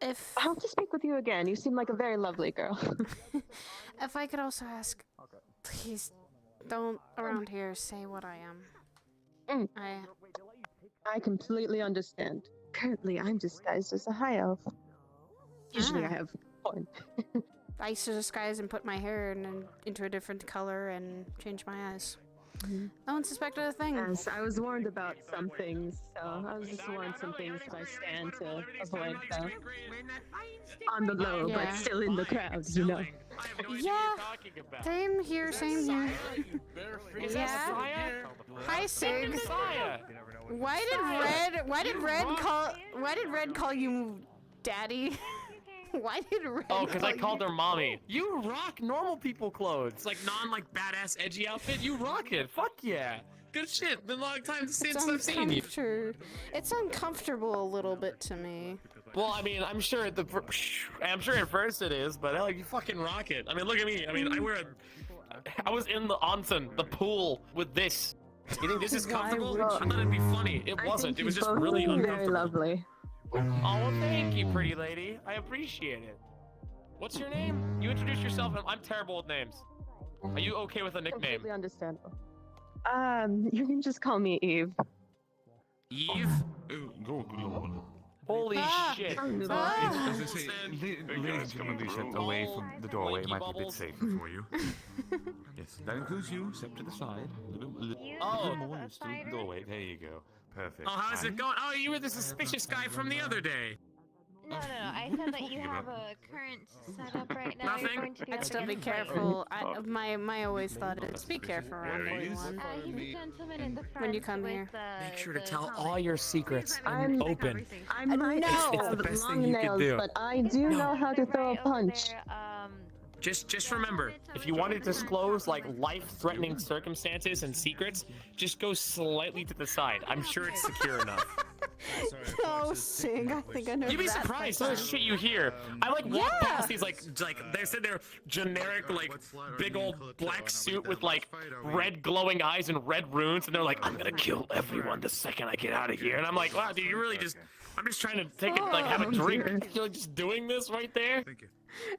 I hope to speak with you again. You seem like a very lovely girl. If I could also ask, please don't around here say what I am. I completely understand. Currently, I'm disguised as a high elf. Usually I have porn. I used to disguise and put my hair into a different color and change my eyes. No one suspected a thing. Yes, I was warned about some things, so I was just warned some things by Stan to avoid them. On the low, but still in the crowd, you know. Yeah, same here, same here. Yeah. Hi, Sig. Why did Red call you Daddy? Why did Red? Oh, because I called her mommy. You rock normal people clothes, like badass edgy outfit. You rock it. Fuck yeah. Good shit. Been a long time since I've seen you. It's uncomfortable a little bit to me. Well, I mean, I'm sure at first it is, but hell, you fucking rock it. I mean, look at me. I mean, I was in the onsen, the pool, with this. You think this is comfortable? I thought it'd be funny. It wasn't. It was just really uncomfortable. Very lovely. Oh, well, thank you, pretty lady. I appreciate it. What's your name? You introduce yourself. I'm terrible with names. Are you okay with a nickname? Completely understandable. You can just call me Eve. Eve? Holy shit. As I say, ladies can be sent away from the doorway. It might be a bit safer for you. Yes, that includes you. Step to the side. A little more. Still the doorway. There you go. Perfect. Oh, how's it going? Oh, you were the suspicious guy from the other day. No. I said that you have a current setup right now. Nothing. You're going to be I'd still be careful. My always thought is be careful around anyone. he's a gentleman in the front when you come here. Make sure to tell all your secrets I'm open. I might It's have the best long thing you nails, could do. but I do know how to throw a punch. Just remember, if you want to disclose like life-threatening circumstances and secrets, just go slightly to the side. I'm sure it's secure enough. Oh, Sig, I think I know. You'd be surprised some of the shit you hear. I walk past these like they said they're generic big old black suit with red glowing eyes and red runes, and they're like, I'm gonna kill everyone the second I get out of here. And I'm like, wow, dude, you really just. I'm just trying to take it, have a drink. You're just doing this right there. Thank you.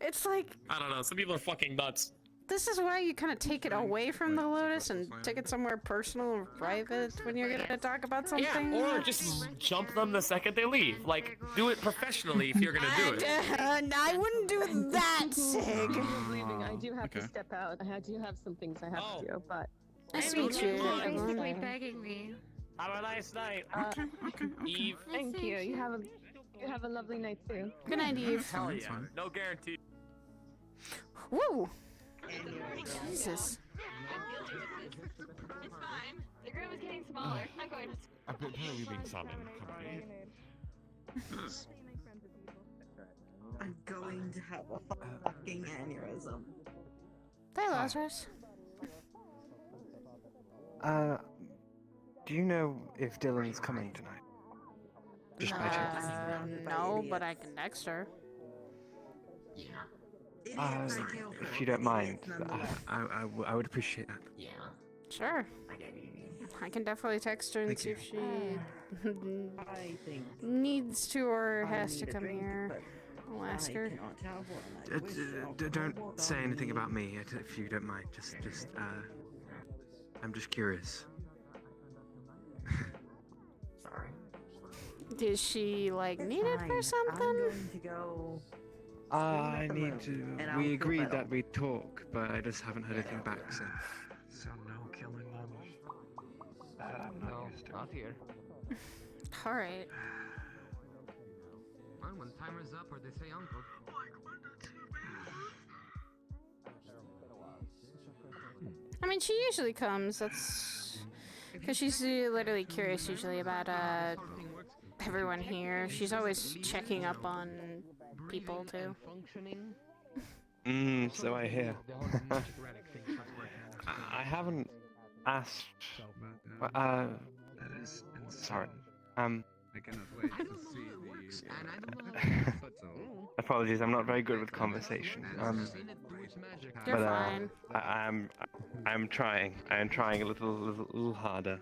It's like I don't know. Some people are fucking nuts. This is why you kind of take it away from the Lotus and take it somewhere personal or private when you're gonna talk about something. Yeah, or just jump them the second they leave. Like, do it professionally if you're gonna do it. I wouldn't do that, Sig. Leaving, I do have to step out. I do have some things I have to do, but. Nice to meet you. Basically begging me. Have a nice night. Eve. Thank you. You have a lovely night too. Good night, Eve. Hell yeah. No guarantee. Woo! Jesus. It's fine. The group is getting smaller. I'm going to. Apparently being summoned. I'm going to have a fucking aneurysm. Hey, Lazarus. Do you know if Dylan's coming tonight? Just by chance. No, but I can text her. If you don't mind, I would appreciate that. Yeah. Sure. I can definitely text her and see if she needs to or has to come here. I'll ask her. Don't say anything about me if you don't mind. I'm just curious. Sorry. Does she need it for something? I'm going to go. I need to. We agreed that we'd talk, but I just haven't heard anything back since. So no killing them. not used to. Not here. Alright. Well, when timer's up or they say uncle. I mean, she usually comes. That's because she's literally curious usually about everyone here. She's always checking up on people too. So I hear. I haven't asked. Sorry. I cannot wait to see the. Apologies, I'm not very good with conversation. You're fine. I'm trying. I am trying a little harder.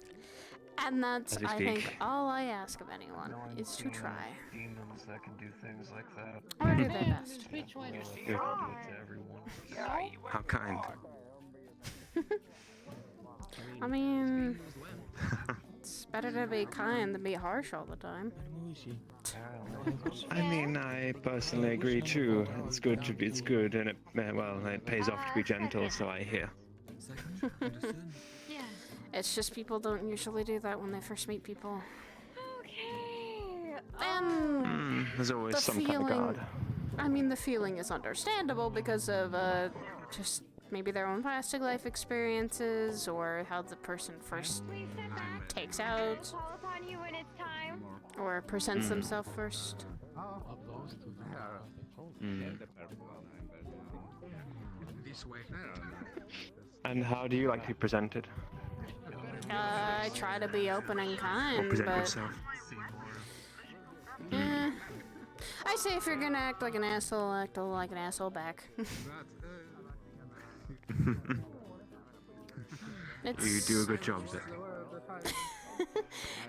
And that's, as we I speak. think, all I ask of anyone is to try. Demons that can do things like that. Or do their best. Which one? Do it to everyone. How kind. I mean, it's better to be kind than be harsh all the time. I mean, I personally agree too. It's good to be. It's good, and it pays off to be gentle. So I hear. It's just people don't usually do that when they first meet people. Okay. There's always The some kind of feeling- guard. I mean, the feeling is understandable because of just maybe their own plastic life experiences or how the person first takes out Call upon you when it's time. or presents themselves first. This way. And how do you like to be presented? I try to be open and Or kind, present but yourself? I say if you're gonna act like an asshole, act like an asshole back. You do a good job there.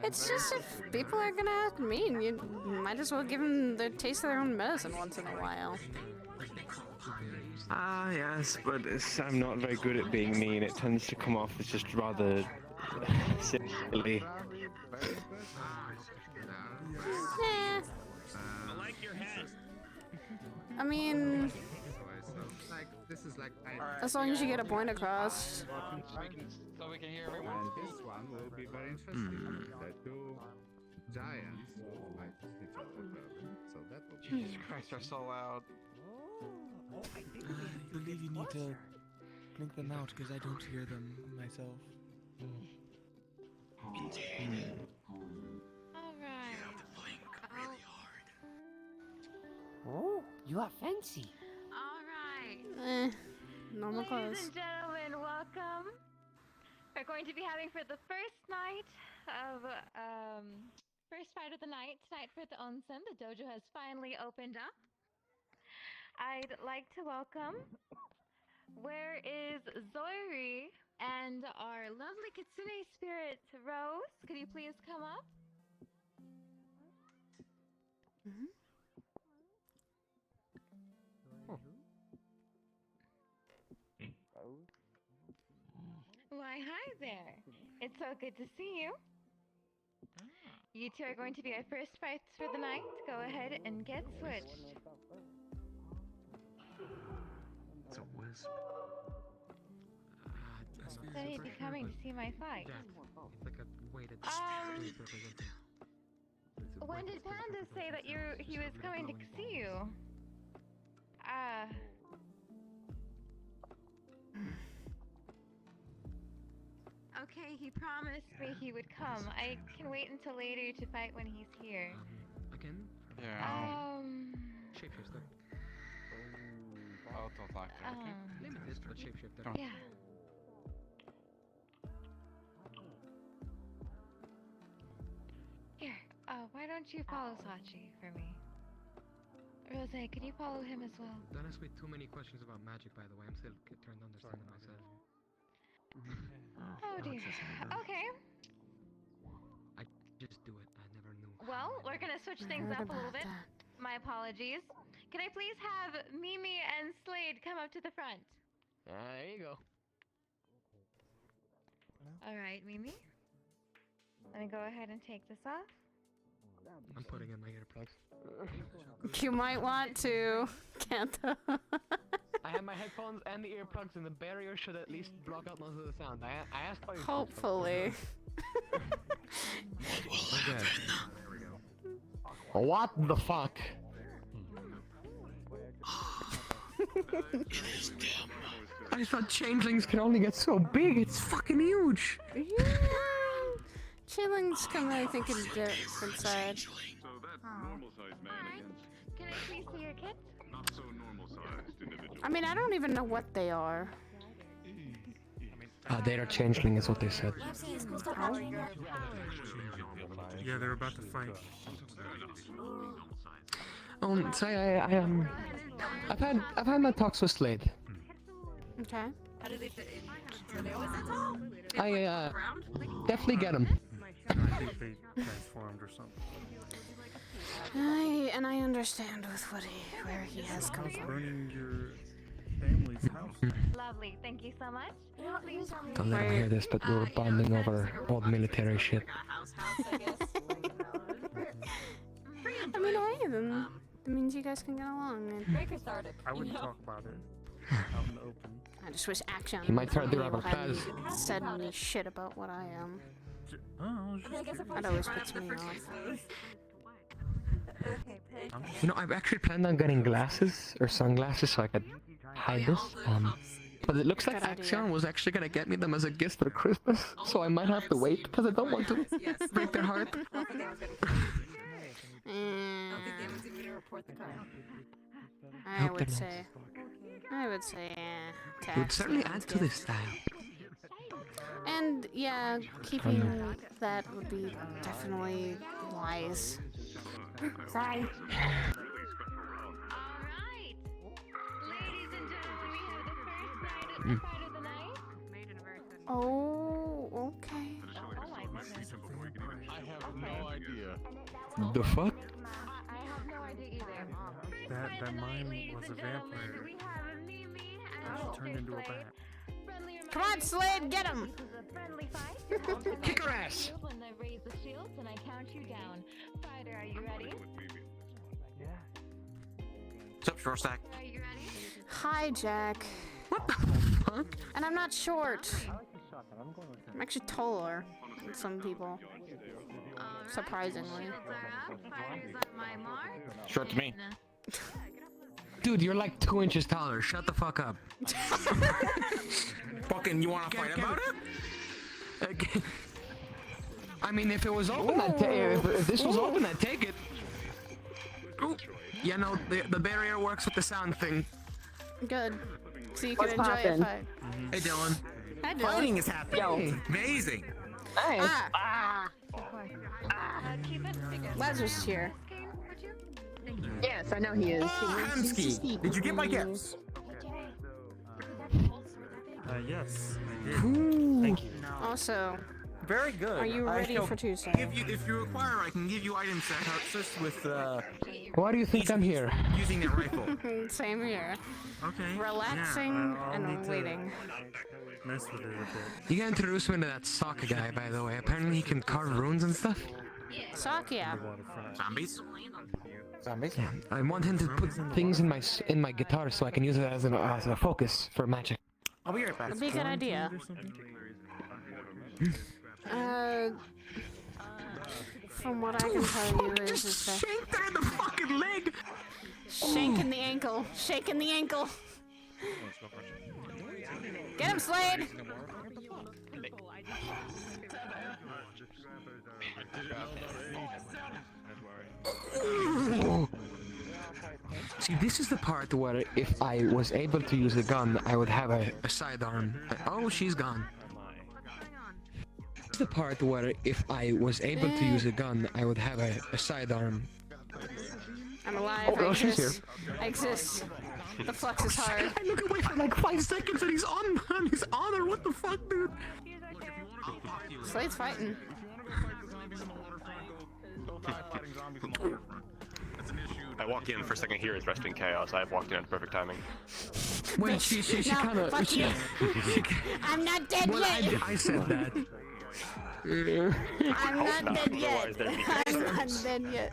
It's just if people are gonna act mean, you might as well give them the taste of their own medicine once in a while. Ah, yes, but I'm not very good at being mean. It tends to come off as just rather silly. Eh. I like your hat. I mean, This is like. as long as you get a point across. So we can hear everyone. And this one will be very interesting. The two giants might each other. So that will be. Jesus Christ, they're so loud. I believe you need to blink them out because I don't hear them myself. Alright. Oh, you are fancy. Alright. Normal Ladies clothes. and gentlemen, welcome. We're going to be having for the first night of first fight of the night tonight for the onsen. The dojo has finally opened up. I'd like to welcome. Where is Zoiri and our lovely Kitsune spirit Rose? Could you please come up? Why, hi there. It's so good to see you. You two are going to be our first fights for the night. Go ahead and get switched. It's a wisp. So he'd be coming to see my fight. It's like a weighted When did Panda say that he was coming to see you? Okay, he promised me he would come. I can wait until later to fight when he's here. Again? Shapeshifter. Oh, Limited, but shapeshifter. Yeah. Here, why don't you follow Sachi for me? Rose, could you follow him as well? Don't ask me too many questions about magic, by the way. I'm still trying to understand it myself. Oh dear. Okay. I just do it. I never knew. Well, we're gonna switch things up a little bit. My apologies. Can I please have Mimi and Slade come up to the front? There you go. Alright, Mimi. Let me go ahead and take this off. I'm putting in my earplugs. You might want to, Kanto. I have my headphones and the earplugs, and the barrier should at least block out most of the sound. I asked how you. Hopefully. What the fuck? I thought changelings can only get so big. It's fucking huge. Yeah. Changelings come, I think, in different side. So that's normal sized man against Can I please see your kit? not so normal sized individual. I mean, I don't even know what they are. They are changeling, is what they said. Yeah, they're about to fight. Oh, so I've had my talks with Slade. Okay. How do they fit in? Are they always in? I definitely get him. I think they transformed or something. I understand with where he has come from. Burning your family's house. Lovely, thank you so much. Please tell me. Don't let him hear this, but we're bonding over old military shit. I mean, hey, then it means you guys can get along. And... I wouldn't talk about it out in the open. I just wish Action He might try to rubber hadn't pads. said any shit about what I am. Oh, That always puts me off. You know, I've actually planned on getting glasses or sunglasses so I could hide this. But it looks like Axion was actually gonna get me them as a gift for Christmas, so I might have to wait because I don't want to break their heart. I would say, It would certainly add to this style. And yeah, keeping that would be definitely wise. Sorry. Oh, okay. I have no idea. The fuck? I have no idea either. That mine was a vampire. She turned into a bat. Come on, Slade, get him! Kick her ass! When I raise the shields and I count you down. Fighter, are you ready? What's up, short stack? Are you ready? Hi, Jack. What the fuck? And I'm not short. I'm actually taller than some people. Surprisingly. Short to me. Dude, you're like 2 inches taller. Shut the fuck up. Fucking, you wanna fight about it? I mean, if it was open, I'd take it. If this was open, I'd take it. Ooh. Yeah, no, the barrier works with the sound thing. Good. So you What's can enjoy poppin'? a fight. Hey, Dylan. Hi, Dylan. Fighting is happening. Yo. Amazing. Nice. Lazarus here. Yes, I know he is. Hamsky, did you get my gifts? Yes, I did. Thank you. Also, very good. Are you I ready shall for Tuesday? If you require, I can give you items that assist with Why do you think I'm here? using that rifle. Same here. Okay. Relaxing I'll need and to waiting. Mess with it a bit. You gotta introduce me to that soccer guy, by the way. Apparently he can carve runes and stuff. Sakia. Zombies? Zombies? Yeah. I want him to put things in my guitar so I can use it as a focus for magic. I'll be right back. That'd be a good idea. From what I can tell you is that Shank her in the fucking leg. shaking the ankle, shaking the ankle. Get him, Slade! See, this is the part where if I was able to use a gun, I would have a sidearm. Oh, she's gone. This is the part where if I was able to use a gun, I would have a sidearm. I'm alive. Oh, I she's exist. I exist. The flux is hard. I look away for like 5 seconds and he's on her. What the fuck, dude? Slade's fighting. I walk in for a second here is resting chaos. I have walked in at perfect timing. Wait, she No, kind of. fuck you. I'm not dead Well, yet. I said that. I'm not dead yet. I'm not dead yet.